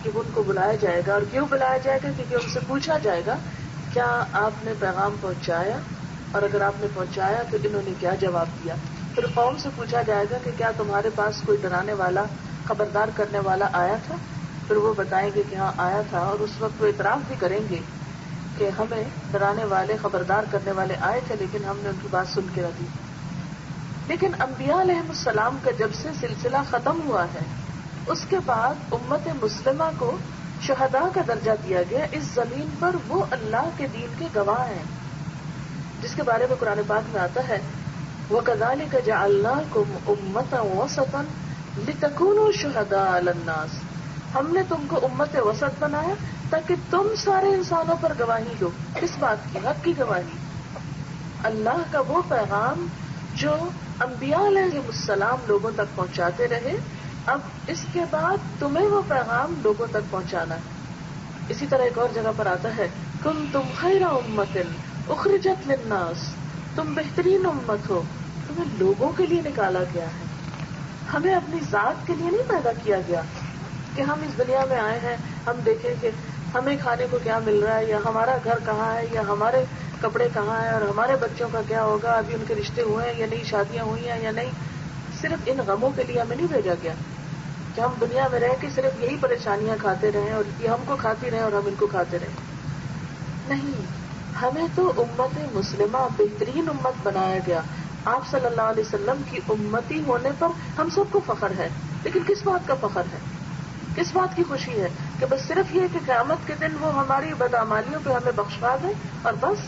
کہ ان کو بلایا جائے گا. اور کیوں بلایا جائے گا؟ کیونکہ ان سے پوچھا جائے گا کیا آپ نے پیغام پہنچایا، اور اگر آپ نے پہنچایا تو انہوں نے کیا جواب دیا. پھر قوم سے پوچھا جائے گا کہ کیا تمہارے پاس کوئی ڈرانے والا، خبردار کرنے والا آیا تھا؟ پھر وہ بتائیں گے کہ ہاں آیا تھا. اور اس وقت وہ اعتراف بھی کریں گے کہ ہمیں ڈرانے والے، خبردار کرنے والے آئے تھے لیکن ہم نے ان کی بات سن کے رکھی. لیکن انبیاء علیہ السلام کا جب سے سلسلہ ختم ہوا ہے اس کے بعد امت مسلمہ کو شہداء کا درجہ دیا گیا. اس زمین پر وہ اللہ کے دین کے گواہ ہیں، جس کے بارے میں قرآن پاک میں آتا ہے وَكَذَلِكَ جَعَلْنَاكُمْ أُمَّةً وَسَطًا لِتَكُونُوا شُهَدَاءَ عَلَى النَّاسِ، ہم نے تم کو امت وسط بنایا تاکہ تم سارے انسانوں پر گواہی دو. کس بات کی؟ حق کی گواہی. اللہ کا وہ پیغام جو انبیاء علیہ السلام لوگوں تک پہنچاتے رہے، اب اس کے بعد تمہیں وہ پیغام لوگوں تک پہنچانا ہے. اسی طرح ایک اور جگہ پر آتا ہے کنتم خیر امۃ اخرجت للناس، تم بہترین امت ہو، تمہیں لوگوں کے لیے نکالا گیا ہے. ہمیں اپنی ذات کے لیے نہیں پیدا کیا گیا کہ ہم اس دنیا میں آئے ہیں ہم دیکھیں کہ ہمیں کھانے کو کیا مل رہا ہے، یا ہمارا گھر کہاں ہے، یا ہمارے کپڑے کہاں ہیں، اور ہمارے بچوں کا کیا ہوگا، ابھی ان کے رشتے ہوئے ہیں یا نہیں، شادیاں ہوئی ہیں یا نہیں. صرف ان غموں کے لیے ہمیں نہیں بھیجا گیا کہ ہم دنیا میں رہ کے صرف یہی پریشانیاں کھاتے رہیں اور یہ ہم کو کھاتی رہیں اور ہم ان کو کھاتے رہیں. نہیں، ہمیں تو امت مسلمہ بہترین امت بنایا گیا. آپ صلی اللہ علیہ وسلم کی امتی ہونے پر ہم سب کو فخر ہے. لیکن کس بات کا فخر ہے، کس بات کی خوشی ہے؟ کہ بس صرف یہ کہ قیامت کے دن وہ ہماری بدعمالیوں پہ ہمیں بخشوا دیں اور بس.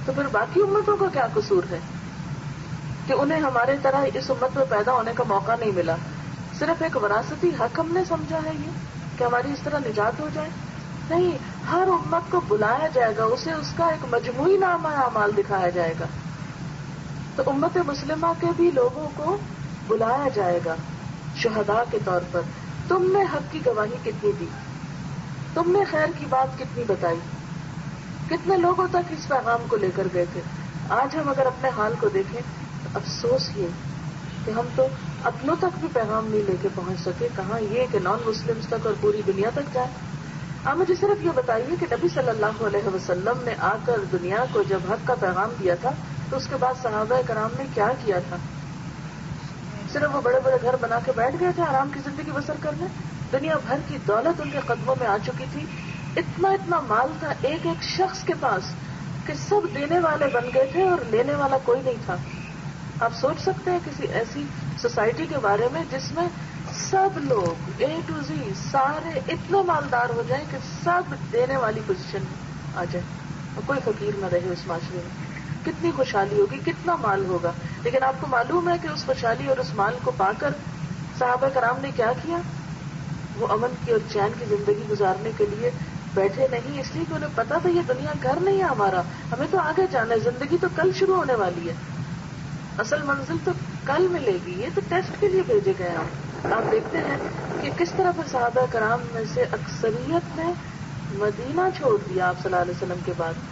تو پھر باقی امتوں کا کیا قصور ہے کہ انہیں ہمارے طرح اس امت میں پیدا ہونے کا موقع نہیں ملا؟ صرف ایک وراثتی حق ہم نے سمجھا ہے یہ کہ ہماری اس طرح نجات ہو جائے؟ نہیں، ہر امت کو بلایا جائے گا، اسے اس کا ایک مجموعی نامہ اعمال دکھایا جائے گا. تو امت مسلمہ کے بھی لوگوں کو بلایا جائے گا شہداء کے طور پر. تم نے حق کی گواہی کتنی دی، تم نے خیر کی بات کتنی بتائی، کتنے لوگوں تک اس پیغام کو لے کر گئے تھے. آج ہم اگر اپنے حال کو دیکھیں تو افسوس یہ کہ ہم تو اپنوں تک بھی پیغام نہیں لے کے پہنچ سکے، کہاں یہ کہ نان مسلمز تک اور پوری دنیا تک جائے. آپ مجھے صرف یہ بتائیے کہ نبی صلی اللہ علیہ وسلم نے آ کر دنیا کو جب حق کا پیغام دیا تھا تو اس کے بعد صحابہ کرام نے کیا کیا تھا؟ صرف وہ بڑے بڑے گھر بنا کے بیٹھ گئے تھے آرام کی زندگی بسر کرنے؟ دنیا بھر کی دولت ان کے قدموں میں آ چکی تھی، اتنا اتنا مال تھا ایک ایک شخص کے پاس کہ سب دینے والے بن گئے تھے اور لینے والا کوئی نہیں تھا. آپ سوچ سکتے ہیں کسی ایسی سوسائٹی کے بارے میں جس میں سب لوگ اے ٹو زی سارے اتنے مالدار ہو جائیں کہ سب دینے والی پوزیشن میں آ جائے اور کوئی فقیر نہ رہے اس معاشرے میں؟ کتنی خوشحالی ہوگی، کتنا مال ہوگا. لیکن آپ کو معلوم ہے کہ اس خوشحالی اور اس مال کو پا کر صحابہ کرام نے کیا کیا؟ وہ امن کی اور چین کی زندگی گزارنے کے لیے بیٹھے نہیں، اس لیے کہ انہیں پتا تھا یہ دنیا گھر نہیں ہے ہمارا، ہمیں تو آگے جانا ہے، زندگی تو کل شروع ہونے والی ہے، اصل منزل تو کل ملے گی. یہ تو ٹیسٹ کے لیے بھیجے گئے ہیں. آپ دیکھتے ہیں کہ کس طرح پھر صحابہ کرام میں سے اکثریت نے مدینہ چھوڑ دیا آپ صلی اللہ علیہ وسلم کے بعد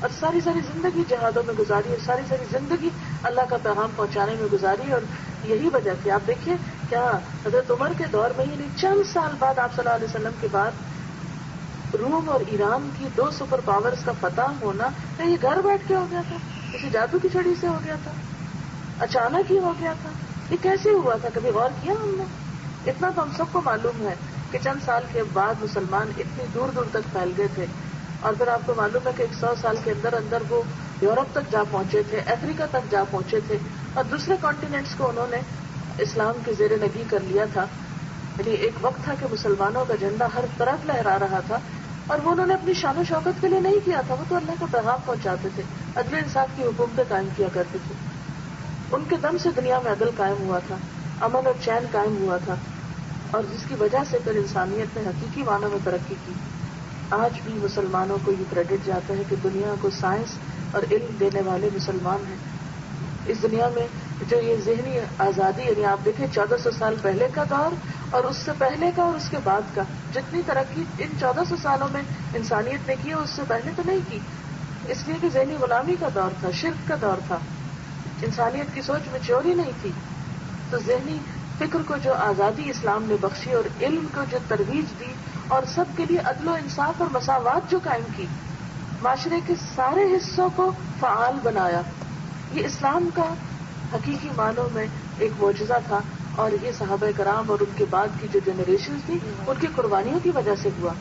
اور ساری ساری زندگی جہادوں میں گزاری اور ساری ساری زندگی اللہ کا پیغام پہنچانے میں گزاری. اور یہی وجہ تھی. آپ دیکھیے کیا حضرت عمر کے دور میں یعنی چند سال بعد آپ صلی اللہ علیہ وسلم کے بعد روم اور ایران کی 2 سپر پاورز کا فتح ہونا یہ گھر بیٹھ کے ہو گیا تھا؟ کسی جادو کی چھڑی سے ہو گیا تھا؟ اچانک ہی ہو گیا تھا؟ یہ کیسے ہوا تھا؟ کبھی غور کیا ہم نے؟ اتنا تو ہم سب کو معلوم ہے کہ چند سال کے بعد مسلمان اتنی دور دور تک پھیل گئے تھے، اور پھر آپ کو معلوم ہے کہ 100 سال کے اندر اندر وہ یورپ تک جا پہنچے تھے، افریقہ تک جا پہنچے تھے، اور دوسرے کانٹیننٹس کو انہوں نے اسلام کے زیر نگی کر لیا تھا. یعنی ایک وقت تھا کہ مسلمانوں کا جھنڈا ہر طرف لہرا رہا تھا، اور وہ انہوں نے اپنی شان و شوکت کے لیے نہیں کیا تھا، وہ تو اللہ کا پیغام پہنچاتے تھے، عدل انصاف کی حکومتیں قائم کیا کرتے تھے. ان کے دم سے دنیا میں عدل قائم ہوا تھا، امن اور چین قائم ہوا تھا، اور جس کی وجہ سے پھر انسانیت نے حقیقی معنوں میں ترقی کی. آج بھی مسلمانوں کو یہ کریڈٹ جاتا ہے کہ دنیا کو سائنس اور علم دینے والے مسلمان ہیں. اس دنیا میں جو یہ ذہنی آزادی، یعنی آپ دیکھیں 1400 سال پہلے کا دور اور اس سے پہلے کا اور اس کے بعد کا، جتنی ترقی ان 1400 سالوں میں انسانیت نے کی اس سے پہلے تو نہیں کی، اس لیے کہ ذہنی غلامی کا دور تھا، شرک کا دور تھا، انسانیت کی سوچ میں چوری نہیں تھی. تو ذہنی فکر کو جو آزادی اسلام نے بخشی اور علم کو جو ترویج دی اور سب کے لیے عدل و انصاف اور مساوات جو قائم کی، معاشرے کے سارے حصوں کو فعال بنایا، یہ اسلام کا حقیقی معنوں میں ایک معجزہ تھا. اور یہ صحابہ کرام اور ان کے بعد کی جو جنریشن تھی ان کی قربانیوں کی وجہ سے ہوا.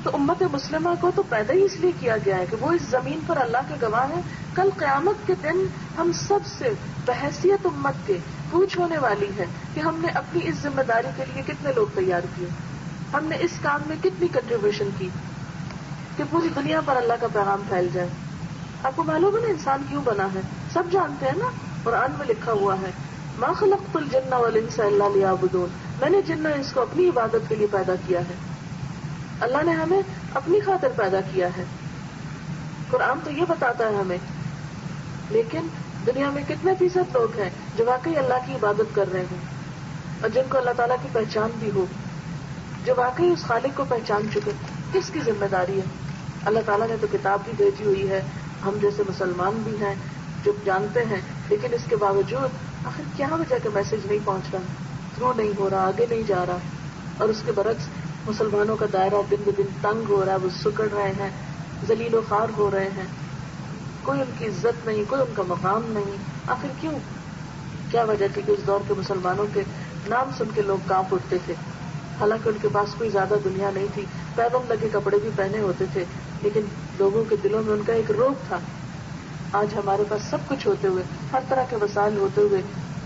تو امت مسلمہ کو تو پیدا ہی اس لیے کیا گیا ہے کہ وہ اس زمین پر اللہ کے گواہ ہیں. کل قیامت کے دن ہم سب سے بحیثیت امت کے پوچھ ہونے والی ہے کہ ہم نے اپنی اس ذمہ داری کے لیے کتنے لوگ تیار کیے، ہم نے اس کام میں کتنی کنٹریبیوشن کی کہ پوری دنیا پر اللہ کا پیغام پھیل جائے. آپ کو معلوم ہے نا انسان کیوں بنا ہے؟ سب جانتے ہیں نا، قرآن میں لکھا ہوا ہے ما خلقت الجن والانس الا لیعبدون، میں نے جن اور انس کو اپنی عبادت کے لیے پیدا کیا ہے. اللہ نے ہمیں اپنی خاطر پیدا کیا ہے، قرآن تو یہ بتاتا ہے ہمیں. لیکن دنیا میں کتنے فیصد لوگ ہیں جو واقعی اللہ کی عبادت کر رہے ہیں اور جن کو اللہ تعالیٰ کی پہچان بھی ہو، جو واقعی اس خالق کو پہچان چکے؟ کس کی ذمہ داری ہے؟ اللہ تعالیٰ نے تو کتاب بھی بھیجی ہوئی ہے، ہم جیسے مسلمان بھی ہیں جو جانتے ہیں، لیکن اس کے باوجود آخر کیا وجہ کہ میسج نہیں پہنچ رہا، تھرو نہیں ہو رہا، آگے نہیں جا رہا. اور اس کے برعکس مسلمانوں کا دائرہ دن بدن تنگ ہو رہا ہے، وہ سکڑ رہے ہیں، ذلیل و خوار ہو رہے ہیں، کوئی ان کی عزت نہیں، کوئی ان کا مقام نہیں. آخر کیوں؟ کیا وجہ تھی کہ اس دور کے مسلمانوں کے نام سن کے لوگ کانپ اٹھتے تھے، حالانکہ ان کے پاس کوئی زیادہ دنیا نہیں تھی، پیبند لگے کپڑے بھی پہنے ہوتے تھے، لیکن لوگوں کے دلوں میں ان کا ایک روب تھا. آج ہمارے پاس سب کچھ ہوتے ہوئے، ہر طرح کے وسائل ہوتے ہوئے،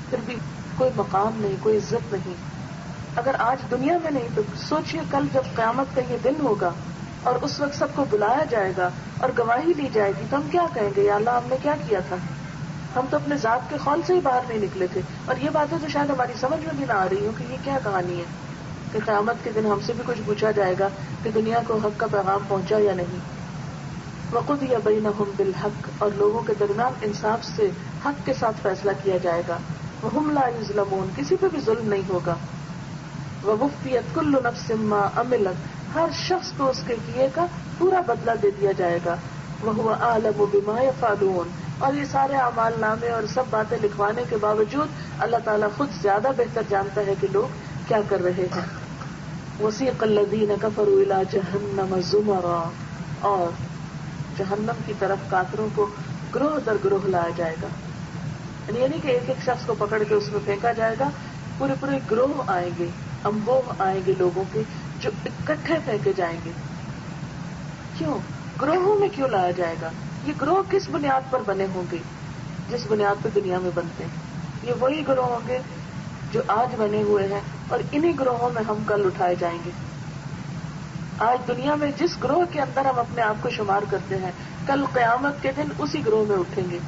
پھر بھی کوئی مقام نہیں، کوئی عزت نہیں. اگر آج دنیا میں نہیں تو سوچئے کل جب قیامت کا یہ دن ہوگا اور اس وقت سب کو بلایا جائے گا اور گواہی لی جائے گی تو ہم کیا کہیں گے؟ یا اللہ ہم نے کیا کیا تھا؟ ہم تو اپنے ذات کے خول سے ہی باہر نہیں نکلے تھے. اور یہ باتیں تو شاید ہماری سمجھ میں بھی نہ آ رہی ہوں کہ یہ کیا کہانی ہے کہ قیامت کے دن ہم سے بھی کچھ پوچھا جائے گا کہ دنیا کو حق کا پیغام پہنچا یا نہیں. وقضی بینہم بالحق، اور لوگوں کے درمیان انصاف سے حق کے ساتھ فیصلہ کیا جائے گا. وہم لا یظلمون، کسی پہ بھی ظلم نہیں ہوگا. ووفیت کل نفس ما عملت، ہر شخص کو اس کے کیے کا پورا بدلہ دے دیا جائے گا. وہو اعلم بما یفعلون، اور یہ سارے اعمال نامے اور سب باتیں لکھوانے کے باوجود اللہ تعالیٰ خود زیادہ بہتر جانتا ہے کہ لوگ کیا کر رہے ہیں. وسیق الذین کفروا الی جہنم زمرا، اور جہنم کی طرف کافروں کو گروہ در گروہ لایا جائے گا. یعنی کہ ایک ایک شخص کو پکڑ کے اس میں پھینکا جائے گا، پورے پورے گروہ آئیں گے، انبوہ آئیں گے لوگوں کے جو اکٹھے پھینکے جائیں گے. کیوں گروہوں میں کیوں لایا جائے گا؟ یہ گروہ کس بنیاد پر بنے ہوں گے؟ جس بنیاد پہ دنیا میں بنتے ہیں. یہ وہی گروہ ہوں گے جو آج بنے ہوئے ہیں، اور انہی گروہوں میں ہم کل اٹھائے جائیں گے. آج دنیا میں جس گروہ کے اندر ہم اپنے آپ کو شمار کرتے ہیں، کل قیامت کے دن اسی گروہ میں اٹھیں گے.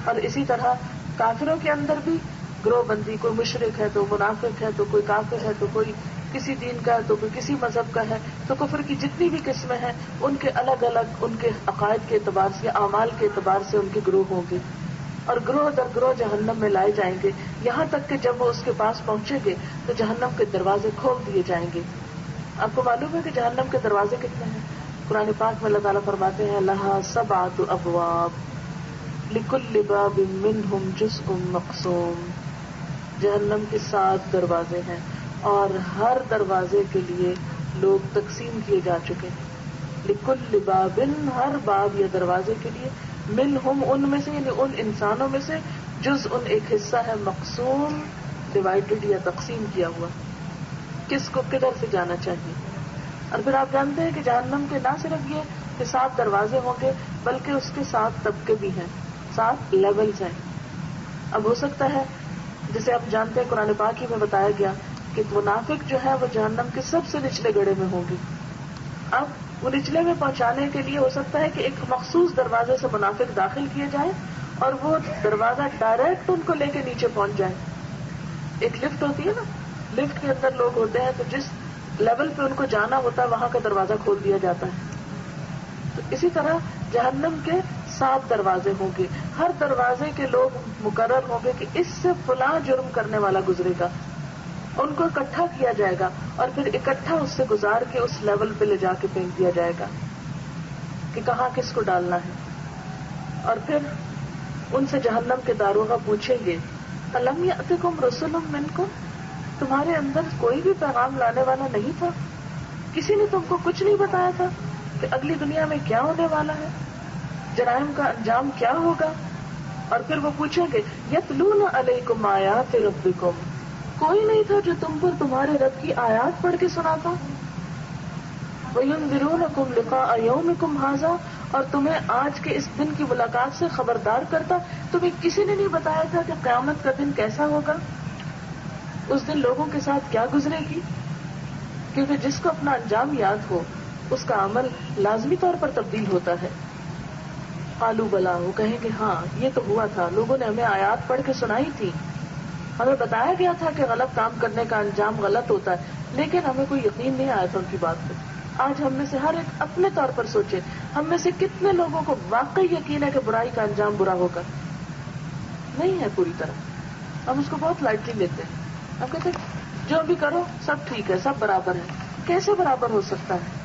اور اسی طرح کافروں کے اندر بھی گروہ بندی، کوئی مشرک ہے تو منافق ہے، تو کوئی کافر ہے، تو کوئی کسی دین کا ہے، تو کوئی کسی مذہب کا ہے. تو کفر کی جتنی بھی قسمیں ہیں ان کے الگ الگ ان کے عقائد کے اعتبار سے، اعمال کے اعتبار سے ان کے گروہ ہوں گے، اور گروہ در گروہ جہنم میں لائے جائیں گے، یہاں تک کہ جب وہ اس کے پاس پہنچیں گے تو جہنم کے دروازے کھول دیے جائیں گے. آپ کو معلوم ہے کہ جہنم کے دروازے کتنے ہیں؟ قرآن پاک میں اللہ تعالیٰ فرماتے ہیں لہا 7 ابواب لکل باب منہم جزء مقسوم. جہنم کے 7 دروازے ہیں اور ہر دروازے کے لیے لوگ تقسیم کیے جا چکے ہیں. لکل باب، ہر باب یا دروازے کے لیے، منہم ان میں سے یعنی ان انسانوں میں سے، جزء ایک حصہ ہے، مقسوم ڈیوائیڈڈ یا تقسیم کیا ہوا، کس کو کدھر سے جانا چاہیے. اور پھر آپ جانتے ہیں کہ جہنم کے نہ صرف یہ کہ 7 دروازے ہوں گے بلکہ اس کے 7 طبقے بھی ہیں، 7 لیولز ہیں. اب ہو سکتا ہے جسے آپ جانتے ہیں قرآن پاک ہی میں بتایا گیا کہ منافق جو ہے وہ جہنم کے سب سے نچلے گڑھے میں ہوں گے. اب وہ نچلے میں پہنچانے کے لیے ہو سکتا ہے کہ ایک مخصوص دروازے سے منافق داخل کیے جائیں اور وہ دروازہ ڈائریکٹ ان کو لے کے نیچے پہنچ جائے. ایک لفٹ ہوتی ہے نا، لفٹ کے اندر لوگ ہوتے ہیں تو جس لیول پہ ان کو جانا ہوتا ہے وہاں کا دروازہ کھول دیا جاتا ہے. تو اسی طرح جہنم کے 7 دروازے ہوں گے، ہر دروازے کے لوگ مقرر ہوں گے کہ اس سے فلاں جرم کرنے والا گزرے گا. ان کو اکٹھا کیا جائے گا اور پھر اکٹھا اس سے گزار کے اس لیول پہ لے جا کے پھینک دیا جائے گا کہ کہاں کس کو ڈالنا ہے. اور پھر ان سے جہنم کے داروغہ پوچھیں گے الم یأتکم رسل منکم، تمہارے اندر کوئی بھی پیغام لانے والا نہیں تھا؟ کسی نے تم کو کچھ نہیں بتایا تھا کہ اگلی دنیا میں کیا ہونے والا ہے، جرائم کا انجام کیا ہوگا؟ اور پھر وہ پوچھیں گے یتلون علیکم آیات ربکم، کوئی نہیں تھا جو تم پر تمہارے رب کی آیات پڑھ کے سناتا؟ وَيُنذِرُونَكُمْ لِقَاءَ يَوْمِكُمْ هَذَا، اور تمہیں آج کے اس دن کی ملاقات سے خبردار کرتا. تمہیں کسی نے نہیں بتایا تھا کہ قیامت کا دن کیسا ہوگا، اس دن لوگوں کے ساتھ کیا گزرے گی. کیونکہ جس کو اپنا انجام یاد ہو اس کا عمل لازمی طور پر تبدیل ہوتا ہے. قالوا بلا، وہ کہیں گے ہاں یہ تو ہوا تھا، لوگوں نے ہمیں آیات پڑھ کے سنائی تھی، ہمیں بتایا گیا تھا کہ غلط کام کرنے کا انجام غلط ہوتا ہے، لیکن ہمیں کوئی یقین نہیں آیا تھا ان کی بات پہ. آج ہم میں سے ہر ایک اپنے طور پر سوچے، ہم میں سے کتنے لوگوں کو واقعی یقین ہے کہ برائی کا انجام برا ہوگا؟ نہیں ہے پوری طرح. ہم اس کو بہت لائٹلی لیتے ہیں. ہم کہتے ہیں جو بھی کرو سب ٹھیک ہے، سب برابر ہے. کیسے برابر ہو سکتا ہے؟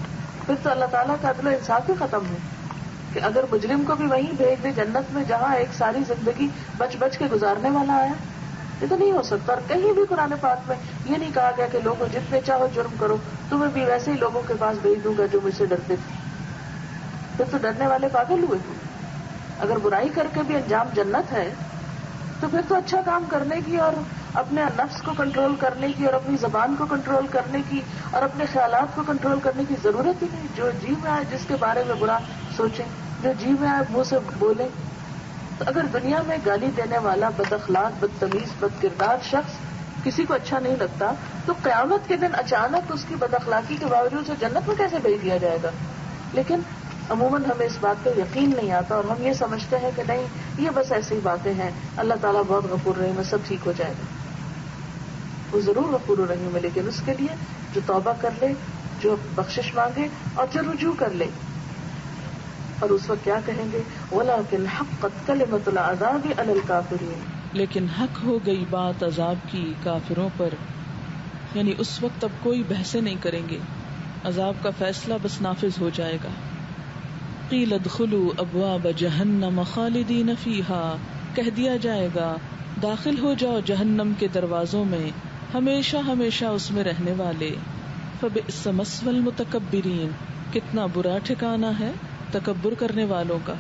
پھر تو اللہ تعالیٰ کا عدل و انصاف ہی ختم ہے کہ اگر مجرم کو بھی وہیں بھیج دے جنت میں جہاں ایک ساری زندگی بچ بچ کے گزارنے والا آیا. یہ تو نہیں ہو سکتا. اور کہیں بھی قرآن پاک میں یہ نہیں کہا گیا کہ لوگوں جتنے چاہو جرم کرو، تمہیں بھی ویسے ہی لوگوں کے پاس بھیج دوں گا جو مجھ سے ڈرتے تھے. پھر تو ڈرنے والے پاگل ہوئے. اگر برائی کر کے بھی انجام جنت ہے تو پھر تو اچھا کام کرنے کی اور اپنے نفس کو کنٹرول کرنے کی اور اپنی زبان کو کنٹرول کرنے کی اور اپنے خیالات کو کنٹرول کرنے کی ضرورت ہی نہیں. جو جی میں آئے جس کے بارے میں برا سوچیں، جو جی میں آئے منہ سے بولیں. تو اگر دنیا میں گالی دینے والا بد اخلاق، بدتمیز، بد کردار شخص کسی کو اچھا نہیں لگتا تو قیامت کے دن اچانک اس کی بد اخلاقی کے باوجود سے جنت میں کیسے بھیج دیا جائے گا؟ لیکن عموماً ہمیں اس بات پہ یقین نہیں آتا اور ہم یہ سمجھتے ہیں کہ نہیں یہ بس ایسی باتیں ہیں، اللہ تعالیٰ بہت غفور رحیم ہے، سب ٹھیک ہو جائے گا. وہ ضرور غفور رحیم ہے، لیکن اس کے لیے جو توبہ کر لے، جو بخشش مانگے اور جو رجوع کر لے. اور اس وقت کیا کہیں گے؟ وَلَكِنْ حَقَّتْ كَلِمَةُ الْعَذَابِ عَلَى الْكَافِرِينَ، لیکن حق ہو گئی بات عذاب کی کافروں پر. یعنی اس وقت اب کوئی بحثیں نہیں کریں گے، عذاب کا فیصلہ بس نافذ ہو جائے گا. قیل ادخلوا ابواب جہنم خالدین فیہا، کہہ دیا جائے گا داخل ہو جاؤ جہنم کے دروازوں میں، ہمیشہ ہمیشہ اس میں رہنے والے. فبئس مثوى المتکبرین، کتنا برا ٹھکانہ ہے تکبر کرنے والوں کا.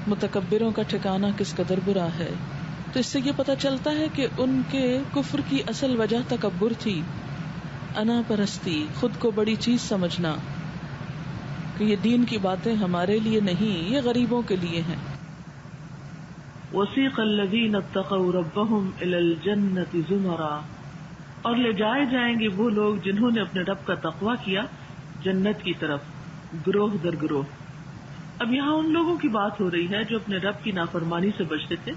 متکبروں کا ٹھکانہ کس قدر برا ہے. تو اس سے یہ پتہ چلتا ہے کہ ان کے کفر کی اصل وجہ تکبر تھی، انا پرستی، خود کو بڑی چیز سمجھنا کہ یہ دین کی باتیں ہمارے لیے نہیں، یہ غریبوں کے لیے ہیں. وسیق الذین اتقوا ربهم الی الجنۃ زمرا، اور لے جائے جائیں گے وہ لوگ جنہوں نے اپنے رب کا تقوی کیا جنت کی طرف، گروہ در گروہ. اب یہاں ان لوگوں کی بات ہو رہی ہے جو اپنے رب کی نافرمانی سے بچتے تھے،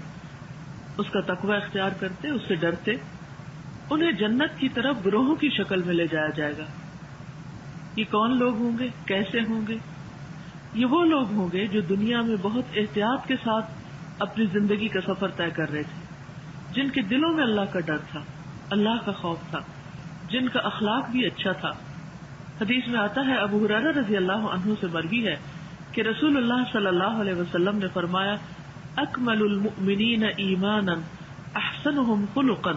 اس کا تقوی اختیار کرتے، اس سے ڈرتے. انہیں جنت کی طرف گروہوں کی شکل میں لے جایا جائے گا. یہ کون لوگ ہوں گے، کیسے ہوں گے؟ یہ وہ لوگ ہوں گے جو دنیا میں بہت احتیاط کے ساتھ اپنی زندگی کا سفر طے کر رہے تھے، جن کے دلوں میں اللہ کا ڈر تھا، اللہ کا خوف تھا، جن کا اخلاق بھی اچھا تھا. حدیث میں آتا ہے، ابو ہریرہ رضی اللہ عنہ سے مروی ہے کہ رسول اللہ صلی اللہ علیہ وسلم نے فرمایا، اکمل المؤمنین ایمانا احسنهم خلقا،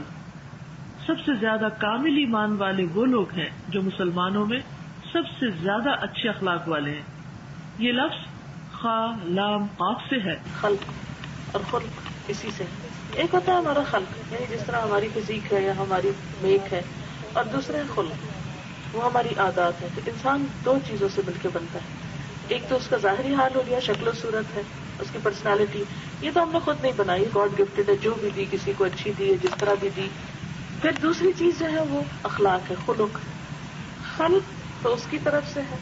سب سے زیادہ کامل ایمان والے وہ لوگ ہیں جو مسلمانوں میں سب سے زیادہ اچھے اخلاق والے ہیں. یہ لفظ خا لام قاف سے ہے. خلق اور خلق اسی سے. ایک ہوتا ہے ہمارا خلق، یعنی جس طرح ہماری فزیک ہے یا ہماری میک ہے، اور دوسرا ہے خلق، وہ ہماری عادات ہے. تو انسان دو چیزوں سے مل کے بنتا ہے. ایک تو اس کا ظاہری حال ہو گیا، شکل و صورت ہے، اس کی پرسنالٹی، یہ تو ہم نے خود نہیں بنائی، گاڈ گفٹڈ ہے، جو بھی دی کسی کو اچھی دی ہے، جس طرح بھی دی. پھر دوسری چیز جو ہے وہ اخلاق ہے، خلق. خلق تو اس کی طرف سے ہے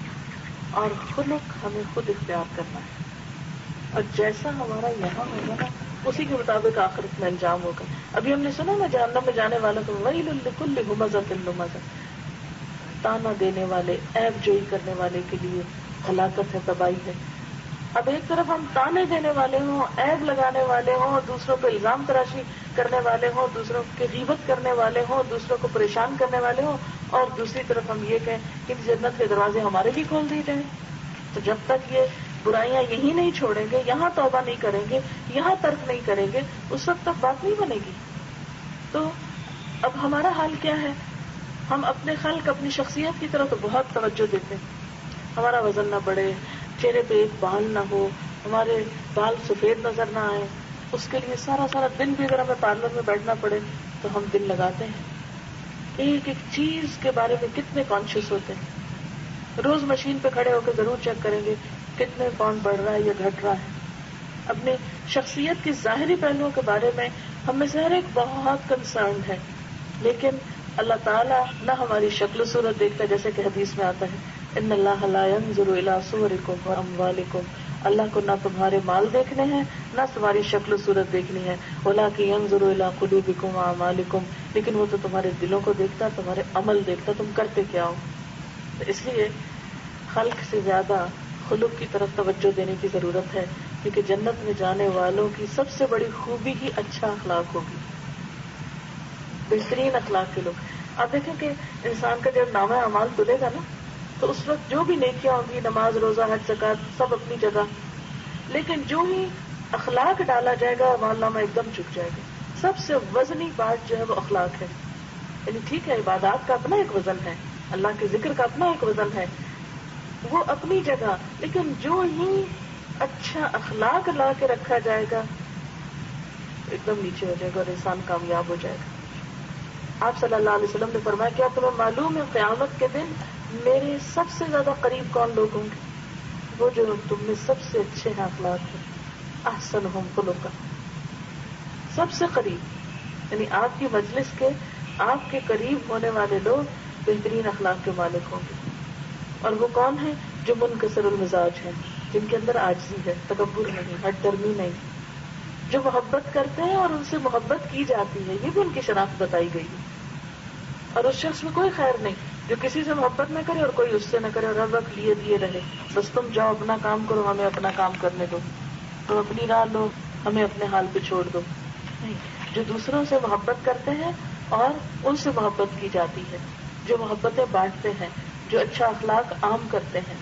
اور خلق ہمیں خود اختیار کرنا ہے، اور جیسا ہمارا یہاں ہوگا نا اسی کے مطابق آخرت میں انجام ہوگا. ابھی ہم نے سنا نا جہنم میں جانے والوں کو ویل لکل ہمزۃ لمزہ، تانا دینے والے، عیب جوئی کرنے والے کے لیے ہلاکت ہے، تباہی ہے. اب ایک طرف ہم تانے دینے والے ہوں، عیب لگانے والے ہوں، دوسروں پہ الزام تراشی کرنے والے ہوں، دوسروں کی غیبت کرنے والے ہوں، دوسروں کو پریشان کرنے والے ہوں، اور دوسری طرف ہم یہ کہیں کہ جنت کے دروازے ہمارے بھی کھول دیے جائیں. تو جب تک یہ برائیاں یہی نہیں چھوڑیں گے، یہاں توبہ نہیں کریں گے، یہاں ترک نہیں کریں گے، اس وقت تک بات نہیں بنے گی. تو اب ہمارا حال کیا ہے؟ ہم اپنے خلق، اپنی شخصیت کی طرف تو بہت توجہ دیتے ہیں. ہمارا وزن نہ بڑھے، چہرے پہ ایک بال نہ ہو، ہمارے بال سفید نظر نہ آئے، اس کے لیے سارا دن بھی اگر ہمیں پارلر میں بیٹھنا پڑے تو ہم دن لگاتے ہیں. ایک ایک چیز کے بارے میں کتنے کانشیس ہوتے ہیں. روز مشین پہ کھڑے ہو کے ضرور چیک کریں گے کتنے پاؤنڈ بڑھ رہا ہے یا گھٹ رہا ہے. اپنی شخصیت کی ظاہری پہلوؤں کے بارے میں ہم میں سے ہر ایک بہت کنسرنڈ ہے، لیکن اللہ تعالیٰ نہ ہماری شکل و صورت دیکھتا، جیسے کہ حدیث میں آتا ہے ان اللہ لا ينظر الى صورکم واموالکم، اللہ کو نہ تمہارے مال دیکھنے ہیں نہ تمہاری شکل و صورت دیکھنی ہے، ولکن ينظر الى قلوبکم واعمالکم، لیکن وہ تو تمہارے دلوں کو دیکھتا، تمہارے عمل دیکھتا، تم کرتے کیا ہو. تو اس لیے خلق سے زیادہ خلق کی طرف توجہ دینے کی ضرورت ہے، کیونکہ جنت میں جانے والوں کی سب سے بڑی خوبی ہی اچھا اخلاق ہوگی، بہترین اخلاق کے لوگ. آپ دیکھیں کہ انسان کا جب نامہ اعمال تلے گا نا تو اس وقت جو بھی نیکیاں ہوں گی، نماز، روزہ، حج، زکوٰۃ، سب اپنی جگہ، لیکن جو ہی اخلاق ڈالا جائے گا اعمال نامہ ایک دم جھک جائے گا. سب سے وزنی بات جو ہے وہ اخلاق ہے. یعنی ٹھیک ہے عبادات کا اپنا ایک وزن ہے، اللہ کے ذکر کا اپنا ایک وزن ہے، وہ اپنی جگہ، لیکن جو ہی اچھا اخلاق لا کے رکھا جائے گا ایک دم نیچے ہو جائے گا اور انسان کامیاب ہو جائے گا. آپ صلی اللہ علیہ وسلم نے فرمایا کیا تمہیں معلوم ہے قیامت کے دن میرے سب سے زیادہ قریب کون لوگ ہوں گے؟ وہ جو تم میں سب سے اچھے ہیں اخلاق ہیں، احسنہم خلقا، سب سے قریب، یعنی آپ کی مجلس کے، آپ کے قریب ہونے والے لوگ بہترین اخلاق کے مالک ہوں گے. اور وہ کون ہیں؟ جو منکسر المزاج ہیں، جن کے اندر عاجزی ہے، تکبر نہیں، ہٹ درمی نہیں، جو محبت کرتے ہیں اور ان سے محبت کی جاتی ہے، یہ بھی ان کی شناخت بتائی گئی ہے. اور اس شخص میں کوئی خیر نہیں جو کسی سے محبت نہ کرے اور کوئی اس سے نہ کرے اور ہر وقت لیے دیے رہے، بس تم جاؤ اپنا کام کرو، ہمیں اپنا کام کرنے دو، تم اپنی راہ لو، ہمیں اپنے حال پہ چھوڑ دو. نہیں، جو دوسروں سے محبت کرتے ہیں اور ان سے محبت کی جاتی ہے، جو محبتیں بانٹتے ہیں، جو اچھا اخلاق عام کرتے ہیں.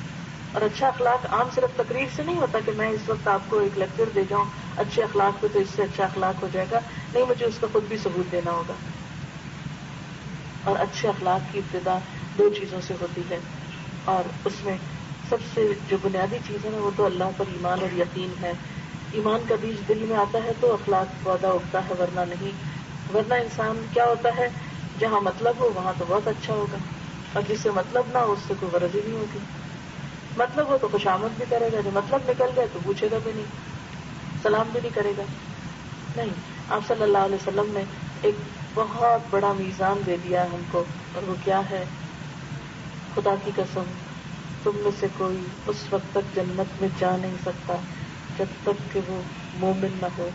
اور اچھا اخلاق عام صرف تقریر سے نہیں ہوتا کہ میں اس وقت آپ کو ایک لیکچر دے جاؤں اچھے اخلاق پہ تو اس سے اچھا اخلاق ہو جائے گا، نہیں، مجھے اس کا خود بھی ثبوت دینا ہوگا. اور اچھے اخلاق کی ابتدا دو چیزوں سے ہوتی ہے، اور اس میں سب سے جو بنیادی چیز ہے نا وہ تو اللہ پر ایمان اور یقین ہے. ایمان کا بیج دل میں آتا ہے تو اخلاق پودا اگتا ہے، ورنہ نہیں. ورنہ انسان کیا ہوتا ہے، جہاں مطلب ہو وہاں تو بہت اچھا ہوگا، اور جس سے مطلب نہ ہو اس سے کوئی غرض ہی نہیں ہوگی. مطلب ہو تو خوشامد بھی کرے گا، جو مطلب نکل گئے تو پوچھے گا بھی نہیں، سلام بھی نہیں کرے گا. نہیں، آپ صلی اللہ علیہ وسلم نے ایک بہت بڑا میزان دے دیا ہم کو، اور وہ کیا ہے؟ خدا کی قسم تم میں سے کوئی اس وقت تک جنت میں جا نہیں سکتا جب تک کہ وہ مومن نہ ہو.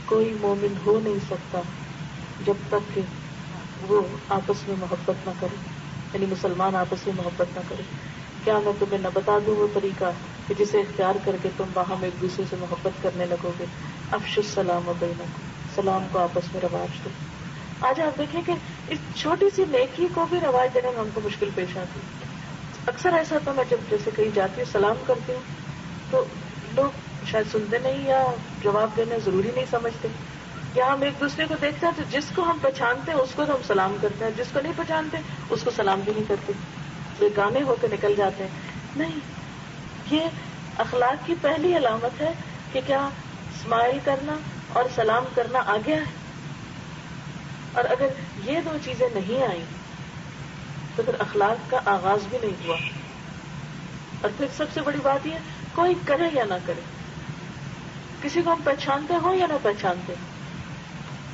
کوئی مومن ہو نہیں سکتا جب تک کہ وہ آپس میں محبت نہ کرے، یعنی مسلمان آپس میں محبت نہ کرے. کیا میں تمہیں نہ بتا دوں وہ طریقہ کہ جسے اختیار کر کے تم باہم ایک دوسرے سے محبت کرنے لگو گے؟ افشوا السلام بینکم، سلام کو آپس میں رواج دو. آج آپ دیکھیں کہ اس چھوٹی سی نیکی کو بھی رواج دینے میں ہم کو مشکل پیش آتی. اکثر ایسا ہوتا میں جب جیسے کہیں جاتی ہوں سلام کرتی ہوں تو لوگ شاید سنتے نہیں یا جواب دینا ضروری نہیں سمجھتے، یا ہم ایک دوسرے کو دیکھتے ہیں تو جس کو ہم پہچانتے ہیں اس کو تو ہم سلام کرتے ہیں, جس کو نہیں پہچانتے اس کو سلام بھی نہیں کرتے, وہ گانے ہو کے نکل جاتے ہیں. نہیں, یہ اخلاق کی پہلی علامت ہے کہ کیا اسمائل کرنا اور سلام کرنا آ گیا ہے. اور اگر یہ دو چیزیں نہیں آئیں تو پھر اخلاق کا آغاز بھی نہیں ہوا. اور پھر سب سے بڑی بات یہ, کوئی کرے یا نہ کرے, کسی کو ہم پہچانتے ہوں یا نہ پہچانتے,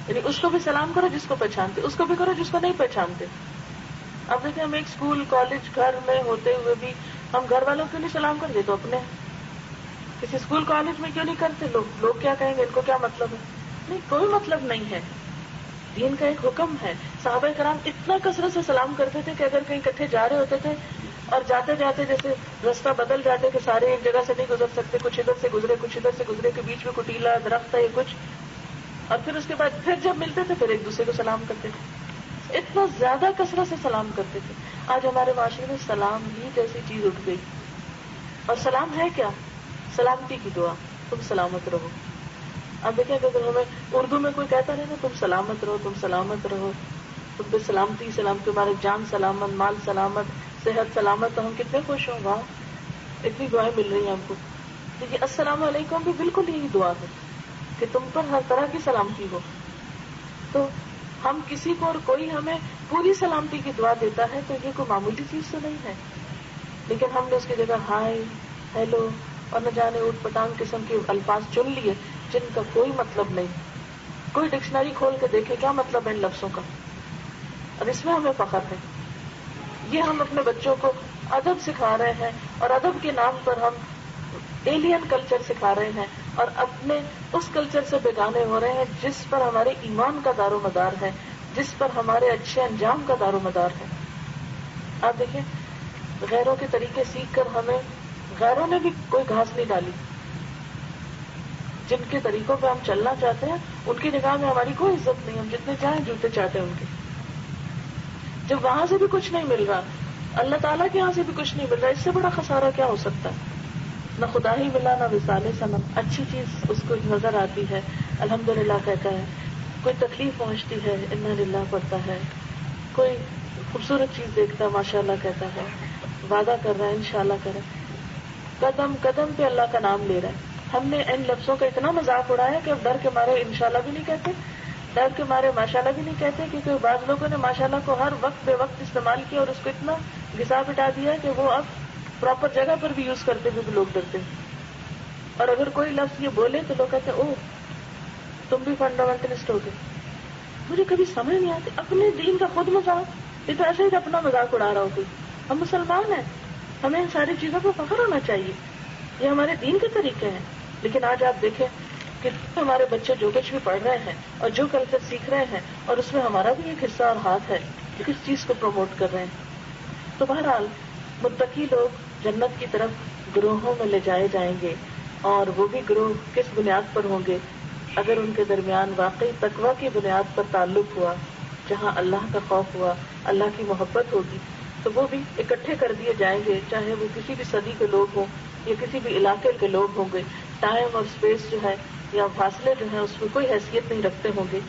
یعنی اس کو بھی سلام کرو جس کو پہچانتے, اس کو بھی کرو جس کو نہیں پہچانتے. اب دیکھیں ہم ایک اسکول کالج گھر میں ہوتے ہوئے بھی ہم گھر والوں کیوں نہیں سلام کرتے, تو اپنے کسی اسکول کالج میں کیوں نہیں کرتے, لوگ کیا کہیں گے, ان کو کیا مطلب ہے. نہیں, کوئی مطلب نہیں ہے, دین کا ایک حکم ہے. صحابہ کرام اتنا کثرت سے سلام کرتے تھے کہ اگر کہیں اکٹھے جا رہے ہوتے تھے اور جاتے جاتے جیسے رستہ بدل جاتے کہ سارے ایک جگہ سے نہیں گزر سکتے, کچھ ادھر سے گزرے کچھ ادھر سے گزرے, کے بیچ میں کوئی ٹیلا درخت ہے یا کچھ, اور پھر اس کے بعد پھر جب ملتے تھے پھر ایک دوسرے کو سلام کرتے تھے. اتنا زیادہ کثرت سے سلام کرتے تھے. آج ہمارے معاشرے میں سلام ہی جیسی چیز اٹھ گئی. اور سلام ہے کیا؟ سلامتی کی دعا, تم سلامت رہو. اب دیکھیں کہ اگر ہمیں اردو میں کوئی کہتا نہیں نا تم سلامت رہو, تم سلامت رہو, تم پہ سلامتی سلام, تمہارے جان سلامت, مال سلامت, صحت سلامت, تو ہم کتنے خوش ہوں. واہ, اتنی دعائیں مل رہی ہیں ہم کو. دیکھیے السلام علیکم بھی بالکل یہی دعا ہے کہ تم پر ہر طرح کی سلامتی ہو. تو ہم کسی کو اور کوئی ہمیں پوری سلامتی کی دعا دیتا ہے تو یہ کوئی معمولی چیز تو نہیں ہے. لیکن ہم نے اس کی جگہ ہائے, ہیلو اور نہ جانے اوٹ پٹانگ قسم کے الفاظ چن لیے جن کا کوئی مطلب نہیں. کوئی ڈکشنری کھول کے دیکھے کیا مطلب ہے ان لفظوں کا, اور اس میں ہمیں فخر ہے. یہ ہم اپنے بچوں کو ادب سکھا رہے ہیں, اور ادب کے نام پر ہم ایلین کلچر سکھا رہے ہیں, اور اپنے اس کلچر سے بیگانے ہو رہے ہیں جس پر ہمارے ایمان کا دار و مدار ہے, جس پر ہمارے اچھے انجام کا دار و مدار ہے. آپ دیکھیں غیروں کے طریقے سیکھ کر ہمیں غیروں نے بھی کوئی گھاس نہیں ڈالی. جن کے طریقوں پہ ہم چلنا چاہتے ہیں ان کی نگاہ میں ہماری کوئی عزت نہیں, ہم جتنے چاہیں جوتے چاہتے ہیں ان کے. جب وہاں سے بھی کچھ نہیں مل رہا, اللہ تعالیٰ کے یہاں سے بھی کچھ نہیں مل رہا, اس سے بڑا خسارہ کیا ہو سکتا ہے. نہ خدا ہی ملا نہ وصال صنم. اچھی چیز اس کو نظر آتی ہے, الحمدللہ کہتا ہے. کوئی تکلیف پہنچتی ہے, انا للہ پڑھتا ہے. کوئی خوبصورت چیز دیکھتا ہے, ماشاءاللہ کہتا ہے. وعدہ کر رہا ہے, انشاءاللہ کرے. قدم قدم پہ اللہ کا نام لے رہا ہے. ہم نے ان لفظوں کا اتنا مذاق اڑایا کہ اب ڈر کے مارے انشاءاللہ بھی نہیں کہتے, ڈر کے مارے ماشاءاللہ بھی نہیں کہتے, کیونکہ بعض لوگوں نے ماشاءاللہ کو ہر وقت بے وقت استعمال کیا اور اس کو اتنا گھسا پٹا دیا کہ وہ اب پراپر جگہ پر بھی یوز کرتے ہوئے بھی لوگ ڈرتے ہیں. اور اگر کوئی لفظ یہ بولے تو لوگ کہتے ہیں اوہ تم بھی فنڈامنٹلسٹ ہو گئے. مجھے کبھی سمجھ نہیں آتی اپنے دین کا خود مذاق, یہ تو ایسے ہی اپنا مذاق اڑا رہا ہو کوئی. ہم مسلمان ہیں, ہمیں ان ساری چیزوں پر فخر ہونا چاہیے, یہ ہمارے دین کے طریقے ہیں. لیکن آج آپ دیکھیں کہ ہمارے بچے جو کچھ بھی پڑھ رہے ہیں اور جو کلچر سیکھ رہے ہیں, اور اس میں ہمارا بھی ایک حصہ اور ہاتھ ہے کہ کس چیز کو پروموٹ کر رہے ہیں. تو بہرحال متقی لوگ جنت کی طرف گروہوں میں لے جائے جائیں گے, اور وہ بھی گروہ کس بنیاد پر ہوں گے؟ اگر ان کے درمیان واقعی تقویٰ کی بنیاد پر تعلق ہوا, جہاں اللہ کا خوف ہوا, اللہ کی محبت ہوگی, تو وہ بھی اکٹھے کر دیے جائیں گے, چاہے وہ کسی بھی صدی کے لوگ ہوں یا کسی بھی علاقے کے لوگ ہوں گے. ٹائم اور اسپیس جو ہے یا فاصلے جو ہیں اس میں کوئی حیثیت نہیں رکھتے ہوں گے.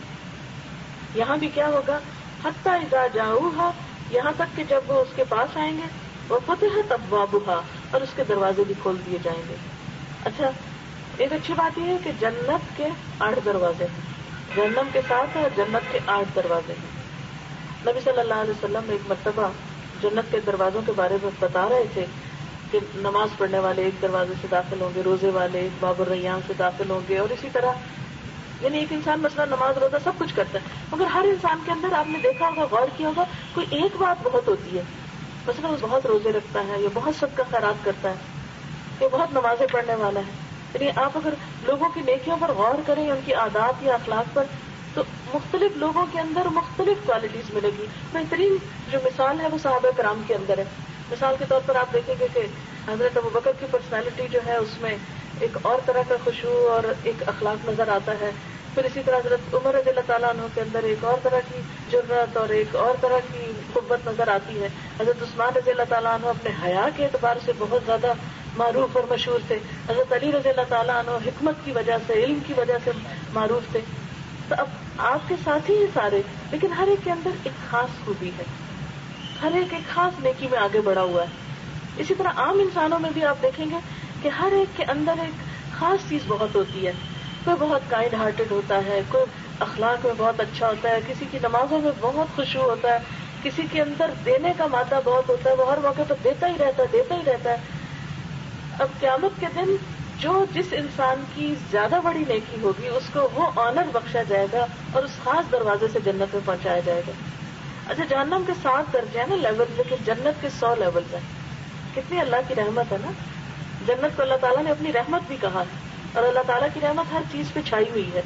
یہاں بھی کیا ہوگا, حتی اذا جاؤہا, یہاں تک کہ جب وہ اس کے پاس آئیں گے, وہ فتحت ابوابہا, اور اس کے دروازے بھی کھول دیے جائیں گے. اچھا, ایک اچھی بات یہ ہے کہ جنت کے 8 دروازے ہیں, جہنم کے 7 ہیں اور جنت کے 8 دروازے ہیں. نبی صلی اللہ علیہ وسلم ایک مرتبہ جنت کے دروازوں کے بارے میں بتا رہے تھے کہ نماز پڑھنے والے ایک دروازے سے داخل ہوں گے, روزے والے ایک باب الریان سے داخل ہوں گے, اور اسی طرح یعنی ایک انسان مثلا نماز روزہ سب کچھ کرتا ہے, مگر ہر انسان کے اندر آپ نے دیکھا ہوگا, غور کیا ہوگا, کوئی ایک بات بہت ہوتی ہے. مثلا وہ بہت روزے رکھتا ہے, یا بہت صدقہ خیرات کرتا ہے, یا بہت نمازیں پڑھنے والا ہے. یعنی آپ اگر لوگوں کی نیکیوں پر غور کریں, ان کی عادات یا اخلاق پر, تو مختلف لوگوں کے اندر مختلف کوالٹیز ملے گی. بہترین جو مثال ہے وہ صحابہ کرام کے اندر ہے. مثال کے طور پر آپ دیکھیں گے کہ حضرت ابوبکر کی پرسنالٹی جو ہے اس میں ایک اور طرح کا خشوع اور ایک اخلاق نظر آتا ہے. پھر اسی طرح حضرت عمر رضی اللہ تعالیٰ عنہ کے اندر ایک اور طرح کی جرأت اور ایک اور طرح کی قوت نظر آتی ہے. حضرت عثمان رضی اللہ تعالیٰ عنہ اپنے حیا کے اعتبار سے بہت زیادہ معروف اور مشہور تھے. حضرت علی رضی اللہ تعالیٰ عنہ حکمت کی وجہ سے, علم کی وجہ سے معروف تھے. تو اب آپ کے ساتھی ہیں سارے، لیکن ہر ایک کے اندر ایک خاص خوبی ہے، ہر ایک خاص نیکی میں آگے بڑھا ہوا ہے۔ اسی طرح عام انسانوں میں بھی آپ دیکھیں گے کہ ہر ایک کے اندر ایک خاص چیز بہت ہوتی ہے، کوئی بہت کائنڈ ہارٹڈ ہوتا ہے، کوئی اخلاق میں بہت اچھا ہوتا ہے، کسی کی نمازوں میں بہت خشوع ہوتا ہے، کسی کے اندر دینے کا مادہ بہت ہوتا ہے، وہ ہر موقع پر دیتا ہی رہتا ہے۔ اب قیامت کے دن جو جس انسان کی زیادہ بڑی نیکی ہوگی اس کو وہ آنر بخشا جائے گا اور اس خاص دروازے سے جنت میں پہنچایا جائے گا۔ اچھا، جہنم کے 7 درجے ہیں نا لیول، لیکن جنت کے 100 لیولز ہیں۔ کتنی اللہ کی رحمت ہے نا، جنت کو اللہ تعالیٰ نے اپنی رحمت بھی کہا ہے، اور اللہ تعالیٰ کی رحمت ہر چیز پہ چھائی ہوئی ہے،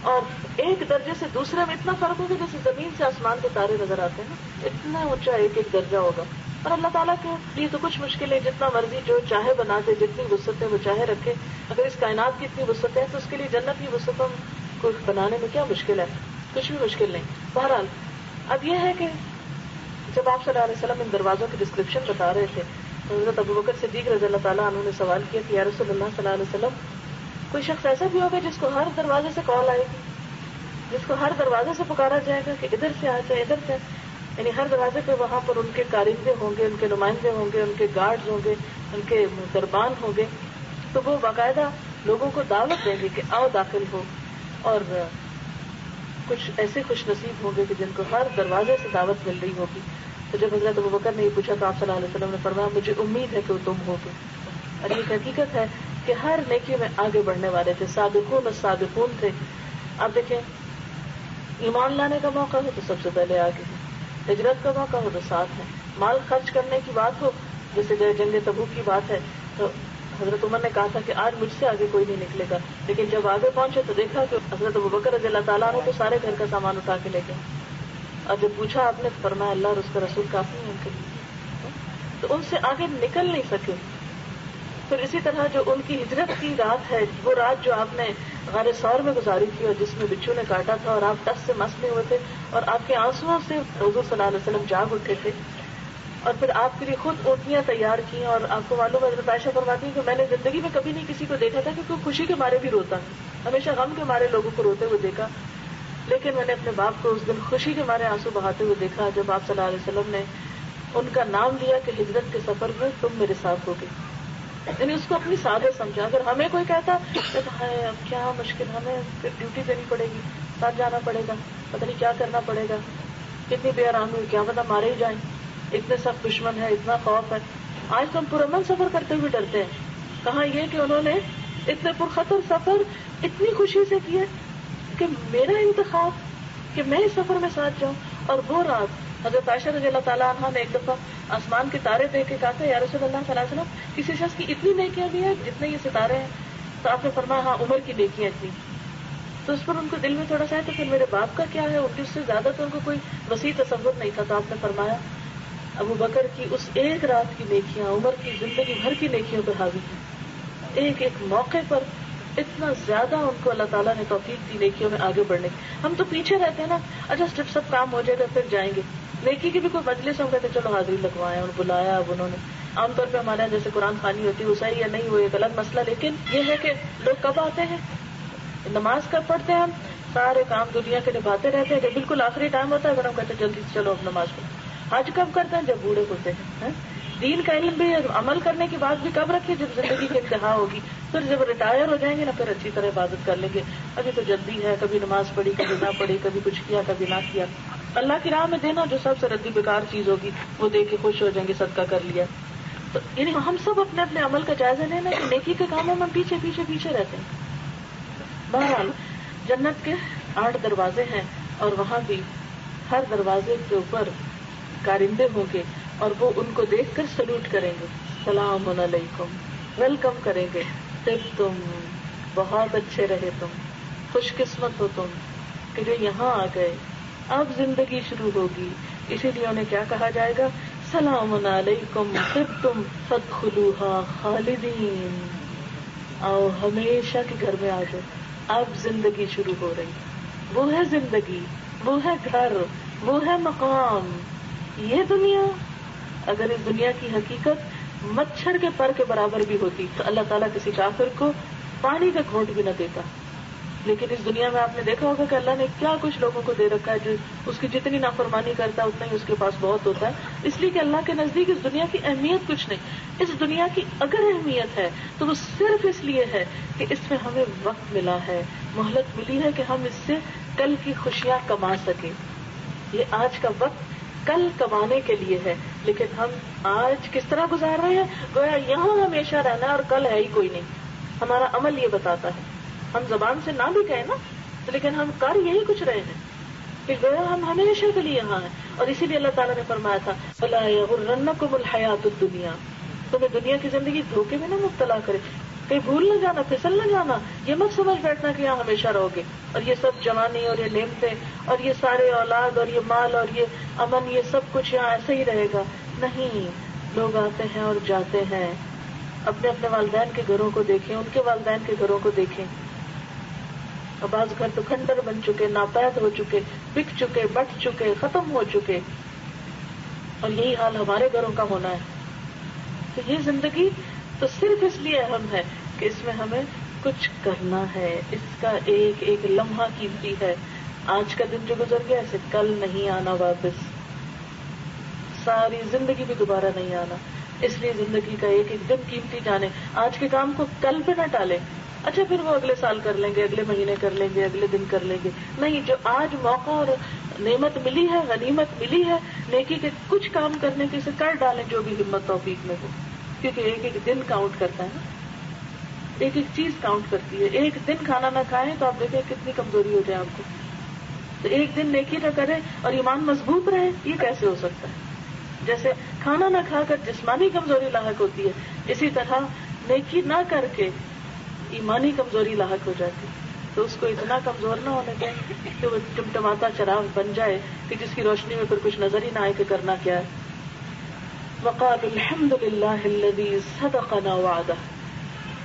اور ایک درجے سے دوسرے میں اتنا فرق ہوگا جیسے زمین سے آسمان کے تارے نظر آتے ہیں نا، اتنا اونچا ایک ایک درجہ ہوگا۔ اور اللہ تعالیٰ کے لیے تو کچھ مشکل ہے، جتنا مرضی جو چاہے بنا دے، جتنی وسعتیں وہ چاہے رکھے۔ اگر اس کائنات کی اتنی وسعتیں ہیں تو اس کے لیے جنت کی وسعتوں کو بنانے میں کیا مشکل ہے؟ کچھ بھی مشکل نہیں۔ بہرحال اب یہ ہے کہ جب آپ صلی اللہ علیہ وسلم ان دروازوں کی ڈسکرپشن بتا رہے تھے تو حضرت ابوبکر صدیق رضی اللہ تعالیٰ عنہ نے سوال کیا کہ یا رسول اللہ صلی اللہ علیہ وسلم، کوئی شخص ایسا بھی ہوگا جس کو ہر دروازے سے کال آئے گی، جس کو ہر دروازے سے پکارا جائے گا کہ ادھر سے آ جائے، ادھر سے، یعنی ہر دروازے پہ وہاں پر ان کے کارندے ہوں گے، ان کے نمائندے ہوں گے، ان کے گارڈز ہوں گے، ان کے دربان ہوں گے، تو وہ باقاعدہ لوگوں کو دعوت دیں گے کہ آؤ داخل ہو، اور کچھ ایسے خوش نصیب ہوں گے کہ جن کو ہر دروازے سے دعوت مل رہی ہوگی۔ تو جب حضرت ابوبکر نے یہ پوچھا تو آپ صلی اللہ علیہ وسلم نے فرمایا مجھے امید ہے کہ وہ تم ہوگے، اور یہ حقیقت ہے کہ ہر نیکی میں آگے بڑھنے والے تھے، سابقون السابقون تھے۔ آپ دیکھیں، ایمان لانے کا موقع ہو تو سب سے پہلے آگے ہیں، ہجرت کا موقع ہو تو ساتھ ہیں، مال خرچ کرنے کی بات ہو، جیسے جنگ تبوک کی بات ہے تو حضرت عمر نے کہا تھا کہ آج مجھ سے آگے کوئی نہیں نکلے گا، لیکن جب آگے پہنچے تو دیکھا کہ حضرت ابوبکر رضی اللہ تعالیٰ عنہ تو سارے گھر کا سامان اٹھا کے لے گئے، اور جب پوچھا آپ نے فرمایا اللہ اور اس کا رسول کافی ہیں ان کے لیے، تو ان سے آگے نکل نہیں سکے۔ پھر اسی طرح جو ان کی ہجرت کی رات ہے، وہ رات جو آپ نے غار ثور میں گزاری تھی اور جس میں بچھو نے کاٹا تھا اور آپ ٹس سے مسلے ہوئے تھے اور آپ کے آنسوؤں سے حضور صلی اللہ علیہ وسلم جاگ اٹھے تھے، اور پھر آپ کے لیے خود اونٹنیاں تیار کی، اور آپ کو معلوم ہے حضرت عائشہ فرماتی ہیں کہ میں نے زندگی میں کبھی نہیں کسی کو دیکھا تھا کہ کوئی خوشی کے مارے بھی روتا ہے، ہمیشہ غم کے مارے لوگوں کو روتے ہوئے دیکھا، لیکن میں نے اپنے باپ کو اس دن خوشی کے مارے آنسو بہاتے ہوئے دیکھا جب آپ صلی اللہ علیہ وسلم نے ان کا نام لیا کہ ہجرت کے سفر میں تم میرے ساتھ ہوگے، یعنی اس کو اپنی سعادت سمجھا۔ اگر ہمیں کوئی کہتا ہے اب کیا مشکل، ہمیں پھر ڈیوٹی دینی پڑے گی، ساتھ جانا پڑے گا، پتہ نہیں کیا کرنا پڑے گا، کتنی بے آرامی ہوئی، کیا پتہ مارے ہی جائیں، اتنے سخت دشمن ہے، اتنا خوف ہے۔ آج تو ہم پرامن سفر کرتے ہوئے ڈرتے ہیں، کہاں یہ کہ انہوں نے اتنے پرخطر سفر اتنی خوشی سے کیا کہ میرا انتخاب کہ میں اس سفر میں ساتھ جاؤں۔ اور وہ رات حضرت عائشہ رضی اللہ تعالیٰ عنہ نے ایک دفعہ آسمان کے تارے دیکھ کے کہا تھا یا رسول اللہ صلی اللہ علیہ وسلم کسی شخص کی اتنی نیکیاں بھی ہیں جتنے یہ ستارے ہیں، تو آپ نے فرمایا ہاں عمر کی نیکیاں اتنی، تو اس پر ان کو دل میں تھوڑا سا ہے تو پھر میرے باپ کا کیا ہے، ان کی اس سے زیادہ تو ان کو کوئی وسیع تصور نہیں تھا، تو آپ نے فرمایا ابو بکر کی اس ایک رات کی نیکیاں عمر کی زندگی بھر کی نیکیوں پہ حاوی ہیں، ایک ایک موقع پر اتنا زیادہ ان کو اللہ تعالیٰ نے توفیق دی نیکیوں میں آگے بڑھنے کی۔ ہم تو پیچھے رہتے ہیں نا، اچھا جب سب کام ہو جائے گا پھر جائیں گے، نیکی کی بھی کوئی مجلس ہم کہتے چلو حاضری لگوائے اور بلایا اب انہوں نے، عام طور پہ ہمارے یہاں جیسے قرآن خوانی ہوتی ہے وہ صحیح یا نہیں وہ ایک الگ مسئلہ، لیکن یہ ہے کہ لوگ کب آتے ہیں، نماز کب پڑھتے ہیں، ہم سارے کام دنیا کے نبھاتے رہتے ہیں، جب بالکل آخری ٹائم ہوتا ہے پھر ہم کہتے ہیں جلدی سے چلو اب نماز پڑھو۔ حج کب کرتے ہیں، جب بوڑھے ہوتے ہیں۔ دین کا علم بھی عمل کرنے کی بات بھی کب رکھے، جب زندگی کی انتہا ہوگی، پھر جب ریٹائر ہو جائیں گے نا پھر اچھی طرح عبادت کر لیں گے، ابھی تو جلدی ہے، کبھی نماز پڑھی کبھی نہ پڑھی، کبھی کچھ کیا کبھی نہ کیا۔ اللہ کی راہ میں دینا جو سب سے ردی بیکار چیز ہوگی وہ دے کے خوش ہو جائیں گے، صدقہ کر لیا۔ تو یعنی ہم سب اپنے اپنے عمل کا جائزہ لینا کہ نیکی کے کاموں میں پیچھے پیچھے پیچھے رہتے ہیں۔ بہرحال جنت کے 8 دروازے ہیں اور وہاں بھی ہر دروازے کے اوپر کارندے ہوں گے اور وہ ان کو دیکھ کر سلوٹ کریں گے، سلام علیکم، ویلکم کریں گے، طب تم بہت اچھے رہے، تم خوش قسمت ہو تم کہ جو یہاں آ گئے، اب زندگی شروع ہوگی۔ اسی لیے انہیں کیا کہا جائے گا، سلام علیکم طبتم فادخلوها خالدین، آؤ ہمیشہ کے گھر میں آ جاؤ، اب زندگی شروع ہو رہی، وہ ہے زندگی، وہ ہے گھر، وہ ہے مقام۔ یہ دنیا اگر اس دنیا کی حقیقت مچھر کے پر کے برابر بھی ہوتی تو اللہ تعالیٰ کسی کافر کو پانی کا گھونٹ بھی نہ دیتا، لیکن اس دنیا میں آپ نے دیکھا ہوگا کہ اللہ نے کیا کچھ لوگوں کو دے رکھا ہے، جو اس کی جتنی نافرمانی کرتا ہے اتنا ہی اس کے پاس بہت ہوتا ہے، اس لیے کہ اللہ کے نزدیک اس دنیا کی اہمیت کچھ نہیں. اس دنیا کی اگر اہمیت ہے تو وہ صرف اس لیے ہے کہ اس میں ہمیں وقت ملا ہے، مہلت ملی ہے کہ ہم اس سے کل کی خوشیاں کما سکیں. یہ آج کا وقت کل کمانے کے لیے ہے، لیکن ہم آج کس طرح گزار رہے ہیں گویا یہاں ہمیشہ رہنا ہے اور کل ہے ہی کوئی نہیں. ہمارا عمل یہ بتاتا ہے، ہم زبان سے نہ بھی کہیں نا لیکن ہم کر یہی کچھ رہے ہیں کہ گویا ہم ہمیشہ کے لیے یہاں ہیں. اور اسی لیے اللہ تعالیٰ نے فرمایا تھا فَلَا يَغُرَّنَّكُمُ الْحَيَاةُ الدُّنْيَا، تمہیں دنیا کی زندگی دھوکے میں نہ مبتلا کرے، کہیں بھول نہ جانا، پھسل نہ جانا. یہ مت سمجھ بیٹھنا کہ یہاں ہمیشہ رہو گے اور یہ سب جوانی اور یہ نعمتیں اور یہ سارے اولاد اور یہ مال اور یہ امن یہ سب کچھ یہاں ایسے ہی رہے گا. نہیں، لوگ آتے ہیں اور جاتے ہیں. اپنے اپنے والدین کے گھروں کو دیکھیں، ان کے والدین کے گھروں کو دیکھیں. اور بعض گھر تو کھنڈر بن چکے، ناپید ہو چکے، بک چکے، بٹ چکے، ختم ہو چکے. اور یہی حال ہمارے گھروں کا ہونا ہے. تو یہ زندگی تو صرف اس لیے اہم ہے کہ اس میں ہمیں کچھ کرنا ہے. اس کا ایک ایک لمحہ قیمتی ہے. آج کا دن جو گزر گیا اسے کل نہیں آنا واپس، ساری زندگی بھی دوبارہ نہیں آنا. اس لیے زندگی کا ایک ایک دن قیمتی جانے. آج کے کام کو کل پہ نہ ٹالیں، اچھا پھر وہ اگلے سال کر لیں گے، اگلے مہینے کر لیں گے، اگلے دن کر لیں گے. نہیں، جو آج موقع اور نعمت ملی ہے، غنیمت ملی ہے نیکی کے کچھ کام کرنے کے، اسے کر ڈالیں جو بھی ہمت توفیق میں ہو. کیونکہ ایک ایک دن کاؤنٹ کرتا ہے نا، ایک ایک چیز کاؤنٹ کرتی ہے. ایک دن کھانا نہ کھائیں تو آپ دیکھیں کتنی کمزوری ہو جائے آپ کو. تو ایک دن نیکی نہ کریں اور ایمان مضبوط رہے، یہ کیسے ہو سکتا ہے؟ جیسے کھانا نہ کھا کر جسمانی کمزوری لاحق ہوتی ہے، اسی طرح نیکی نہ کر کے ایمانی کمزوری لاحق ہو جاتی. تو اس کو اتنا کمزور نہ ہونے دیں کہ وہ ٹمٹماتا چراغ بن جائے کہ جس کی روشنی میں پھر کچھ نظر ہی نہ آئے کہ کرنا کیا ہے. وقالوا الحمد للہ الذی صدقنا وعدہ.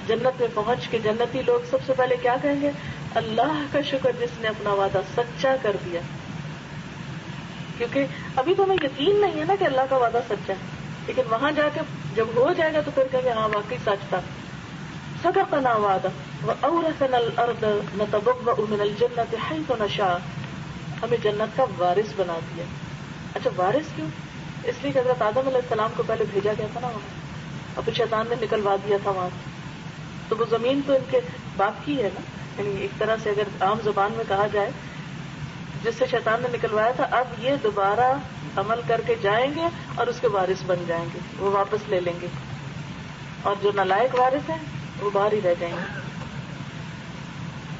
جنت میں پہنچ کے جنتی لوگ سب سے پہلے کیا کہیں گے؟ اللہ کا شکر جس نے اپنا وعدہ سچا کر دیا. کیونکہ ابھی تو ہمیں یقین نہیں ہے نا کہ اللہ کا وعدہ سچا ہے، لیکن وہاں جا کے جب ہو جائے گا تو پھر کہیں گے ہاں واقعی سچ تھا. صدقنا وعدہ وأورثنا الأرض نتبوأ من الجنة حيث نشاء. ہمیں جنت کا وارث بنا دیا. اچھا وارث کیوں؟ اس لیے کہ حضرت آدم علیہ السلام کو پہلے بھیجا گیا تھا نا وہاں، اور پھر شیطان نے نکلوا دیا تھا وہاں. تو وہ زمین تو ان کے باپ کی ہے نا، یعنی ایک طرح سے اگر عام زبان میں کہا جائے جس سے شیطان نے نکلوایا تھا، اب یہ دوبارہ عمل کر کے جائیں گے اور اس کے وارث بن جائیں گے، وہ واپس لے لیں گے. اور جو نالائق وارث ہیں وہ باہر ہی رہ جائیں گے.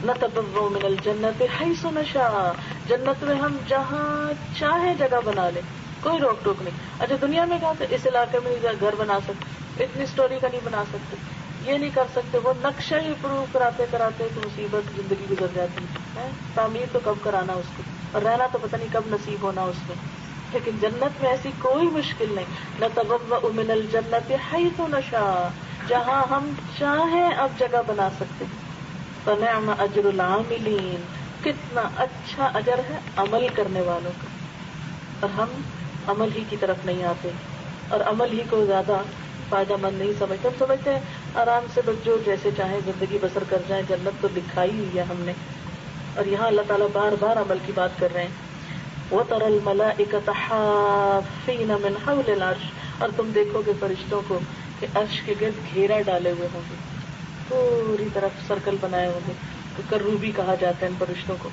نتبوأ من الجنة حيث نشاء. جنت میں ہم جہاں چاہیں جگہ بنا لیں، کوئی روک ٹوک نہیں. اچھا دنیا میں کہا تو اس علاقے میں گھر بنا سکتے، اتنی سٹوری کا نہیں بنا سکتے، یہ نہیں کر سکتے. وہ نقشہ ہی پروو کراتے کراتے تو مصیبت زندگی گزر جاتی ہے. تعمیر تو کب کرانا اس کو، اور رہنا تو پتہ نہیں کب نصیب ہونا اس میں. لیکن جنت میں ایسی کوئی مشکل نہیں. نتبوأ من الجنة حيث نشاء. جہاں ہم چاہیں اب جگہ بنا سکتے ہیں. فنعم اجر العاملین. کتنا اچھا اجر ہے عمل کرنے والوں کا. اور ہم عمل ہی کی طرف نہیں آتے اور عمل ہی کو زیادہ فائدہ مند نہیں سمجھتے. ہم سمجھتے ہیں آرام سے بس جو جیسے چاہیں زندگی بسر کر جائیں، جنت تو دکھائی ہوئی ہے ہم نے. اور یہاں اللہ تعالیٰ بار بار عمل کی بات کر رہے ہیں. وَتَرَى الْمَلَائِكَةَ حَافِّينَ مِنْ حَوْلِ الْعَرْشِ. اور تم دیکھو گے فرشتوں کو کہ عرش کے گرد گھیرا ڈالے ہوئے ہوں گے، پوری طرف سرکل بنائے ہوں گے. تو کروبی کہا جاتا ہے ان فرشتوں کو.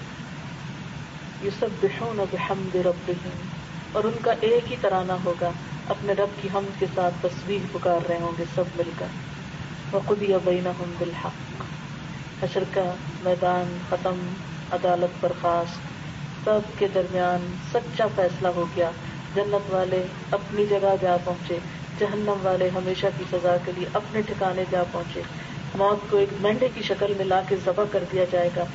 یسبحون بحمد ربہم. اور ان کا ایک ہی ترانہ ہوگا، اپنے رب کی حمد کے ساتھ تسبیح پکار رہے ہوں گے سب مل کر. وقضی بینہم بالحق. حشر کا میدان ختم، عدالت برخاست، سب کے درمیان سچا فیصلہ ہو گیا. جنت والے اپنی جگہ جا پہنچے، جہنم والے ہمیشہ کی سزا کے لیے اپنے ٹھکانے جا پہنچے. موت کو ایک مینڈے کی شکل میں لا کے ذبح کر دیا جائے گا.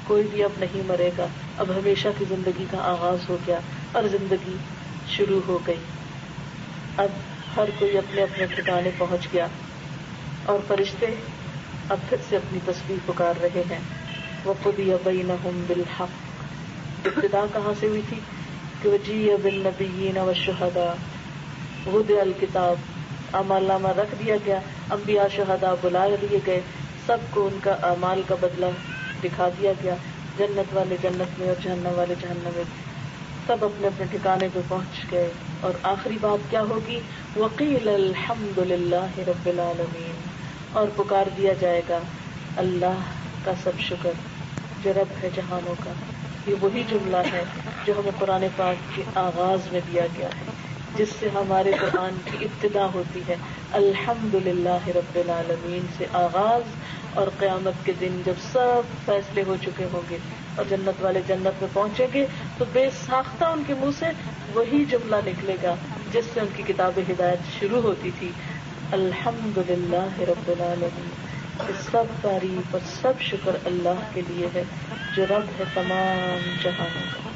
کوئی بھی اب نہیں مرے گا. اب ہمیشہ کی زندگی کا آغاز ہو گیا اور زندگی شروع ہو گئی. اب ہر کوئی اپنے اپنے ٹھکانے پہنچ گیا اور فرشتے اب پھر سے اپنی تسبیح پکار رہے ہیں. وقضی بینہم بالحق. ابتدا کہاں سے ہوئی تھی کہ وجیء بالنبیین والشہداء. وضع الکتاب. اعمال نامہ رکھ دیا گیا، انبیاء شہداء بلا لیے گئے، سب کو ان کا اعمال کا بدلہ دکھا دیا گیا، جنت والے جنت میں اور جہنم والے جہنم میں، سب اپنے اپنے ٹھکانے پہ پہنچ گئے. اور آخری بات کیا ہوگی؟ وقیل الحمد للہ رب العالمین، اور پکار دیا جائے گا اللہ کا سب شکر جو رب ہے جہانوں کا. یہ وہی جملہ ہے جو ہمیں قرآن پاک کے آغاز میں دیا گیا ہے، جس سے ہمارے قرآن کی ابتدا ہوتی ہے. الحمد للہ رب العالمین سے آغاز، اور قیامت کے دن جب سب فیصلے ہو چکے ہوں گے اور جنت والے جنت میں پہنچیں گے تو بے ساختہ ان کے منہ سے وہی جملہ نکلے گا جس سے ان کی کتاب ہدایت شروع ہوتی تھی. الحمد للہ رب العالمین، سب تعریف اور سب شکر اللہ کے لیے ہے جو رب ہے تمام جہانوں کا.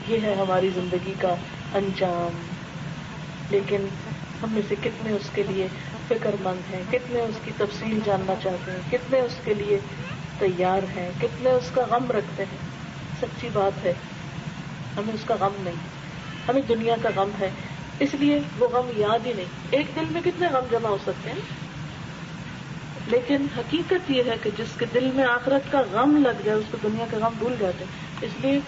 یہ ہے ہماری زندگی کا انجام. لیکن ہم میں سے کتنے اس کے لیے فکر مند ہیں، کتنے اس کی تفصیل جاننا چاہتے ہیں، کتنے اس کے لیے تیار ہیں، کتنے اس کا غم رکھتے ہیں. سچی بات ہے ہمیں اس کا غم نہیں، ہمیں دنیا کا غم ہے، اس لیے وہ غم یاد ہی نہیں. ایک دل میں کتنے غم جمع ہو سکتے ہیں، لیکن حقیقت یہ ہے کہ جس کے دل میں آخرت کا غم لگ جائے اس کو دنیا کا غم بھول جاتے ہیں. اس لیے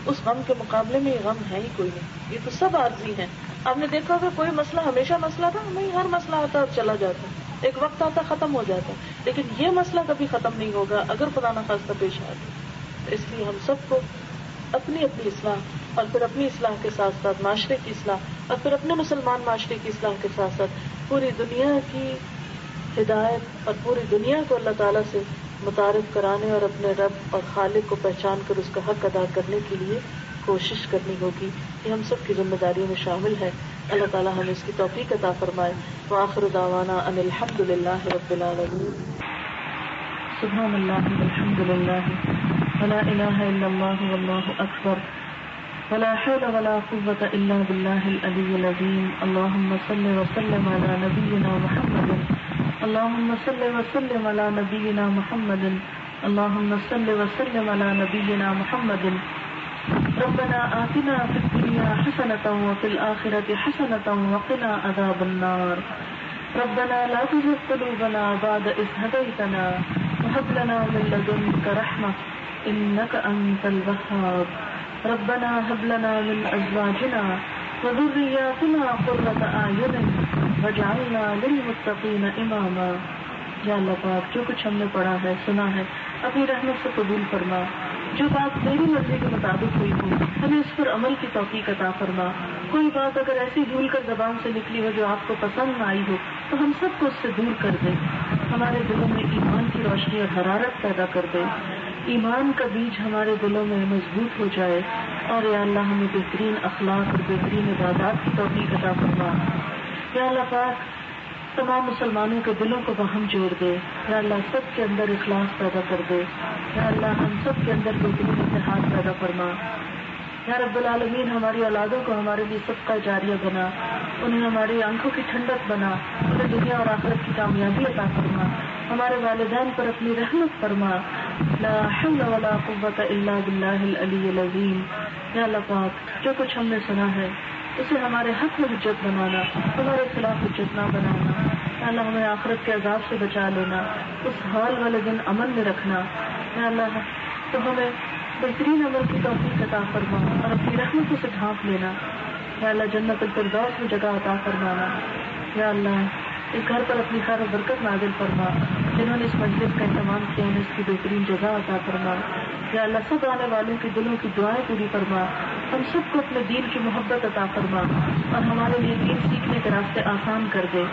اس غم کے مقابلے میں یہ غم ہے ہی کوئی نہیں. یہ تو سب عارضی ہیں. آپ نے دیکھا ہوگا کوئی مسئلہ ہمیشہ مسئلہ تھا نہیں، ہر مسئلہ آتا اور چلا جاتا، ایک وقت آتا ختم ہو جاتا، لیکن یہ مسئلہ کبھی ختم نہیں ہوگا اگر خدا نہ خواستہ پیش آئے. اس لیے ہم سب کو اپنی اپنی اصلاح اور پھر اپنی اصلاح کے ساتھ ساتھ معاشرے کی اصلاح اور پھر اپنے مسلمان معاشرے کی اصلاح کے ساتھ ساتھ پوری دنیا کی ہدایت اور پوری دنیا کو اللہ تعالیٰ سے متعارف کرانے اور اپنے رب اور خالق کو پہچان کر اس کا حق ادا کرنے کے لیے کوشش کرنی ہوگی. یہ ہم سب کی ذمہ داریوں میں شامل ہے. اللہ تعالیٰ ہمیں اس کی توفیق عطا فرمائے. وآخر دعوانا ان الحمد للہ رب العالمین. سبحان اللہ والحمد للہ ولا الہ الا اللہ واللہ اکبر ولا حول ولا قوة الا باللہ العلی العظیم. اللہم صل وسلم علی نبینا محمد، اللہم صل وسلم علی نبینا محمد، اللہم صل وسلم علی نبینا محمد. ربنا آتنا فی الدنیا حسنة وفی الآخرة حسنة وقنا عذاب النار. ربنا لا تزغ قلوبنا بعد إذ هديتنا وهب لنا من لدنك رحمة إنك أنت الوهاب. ربنا هب لنا من أزواجنا وذرياتنا قرة أعين واجعلنا للمتقين إماما. یا اللہ پاک جو کچھ ہم نے پڑھا ہے سنا ہے اپنی رحمت سے قبول فرما. جو بات تیری مرضی کے مطابق ہوئی ہو ہمیں اس پر عمل کی توفیق عطا فرما. کوئی بات اگر ایسی بھول کر زبان سے نکلی ہو جو آپ کو پسند نہ آئی ہو تو ہم سب کو اس سے دور کر دے. ہمارے دلوں میں ایمان کی روشنی اور حرارت پیدا کر دے. ایمان کا بیج ہمارے دلوں میں مضبوط ہو جائے. اور یا اللہ ہمیں بہترین اخلاق اور بہترین عبادات کی توفیق عطا فرما. یا اللہ پاک تمام مسلمانوں کے دلوں کو باہم جوڑ دے. یا اللہ سب کے اندر اخلاص پیدا کر دے. یا اللہ ہم سب کے اندر بہترین اتحاد پیدا فرما. یا رب العالمین ہماری اولادوں کو ہمارے لیے صدقہ جاریہ بنا، انہیں ہماری آنکھوں کی ٹھنڈک بنا، انہیں دنیا اور آخرت کی کامیابی عطا فرما. ہمارے والدین پر اپنی رحمت فرما. لا حول ولا قوة الا باللہ العلی العظیم. یا اللہ پاک جو کچھ ہم نے سنا ہے اسے ہمارے حق میں حجت بنانا، ہمارے خلاف حجت نہ بنانا. اللہ ہمیں آخرت کے عذاب سے بچا لینا، اس حال والے دن امن میں رکھنا. یا اللہ تو ہمیں بہترین عمل کی توفیق عطا فرما اور اپنی رحمتوں سے ڈھانپ لینا. یا اللہ جنت الفردوس میں جگہ عطا فرمانا. یا اللہ اس گھر پر اپنی خیر و برکت نازل فرما. جنہوں نے اس مجلس کا اہتمام کیا انہیں اس کی بہترین جزا عطا فرما. یا اللہ سب آنے والوں کی دلوں کی دعائیں پوری فرما. ہم سب کو اپنے دین کی محبت عطا فرما اور ہمارے لیے دین سیکھنے کے راستے آسان کر دے.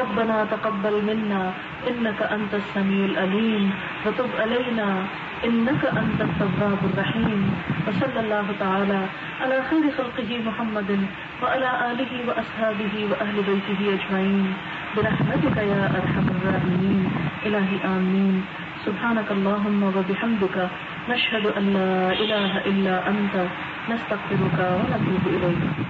ربنا تقبل منا انك انت السميع العليم وتب علينا انك انت التواب الرحيم. وصلى الله تعالى على خير خلقه محمد وعلى آله واصحابه واهل بيته اجمعين برحمتك يا ارحم الراحمين. الہی آمین. سبحانك اللهم وبحمدك نشهد ان لا اله الا انت نستغفرك ونتوب اليك.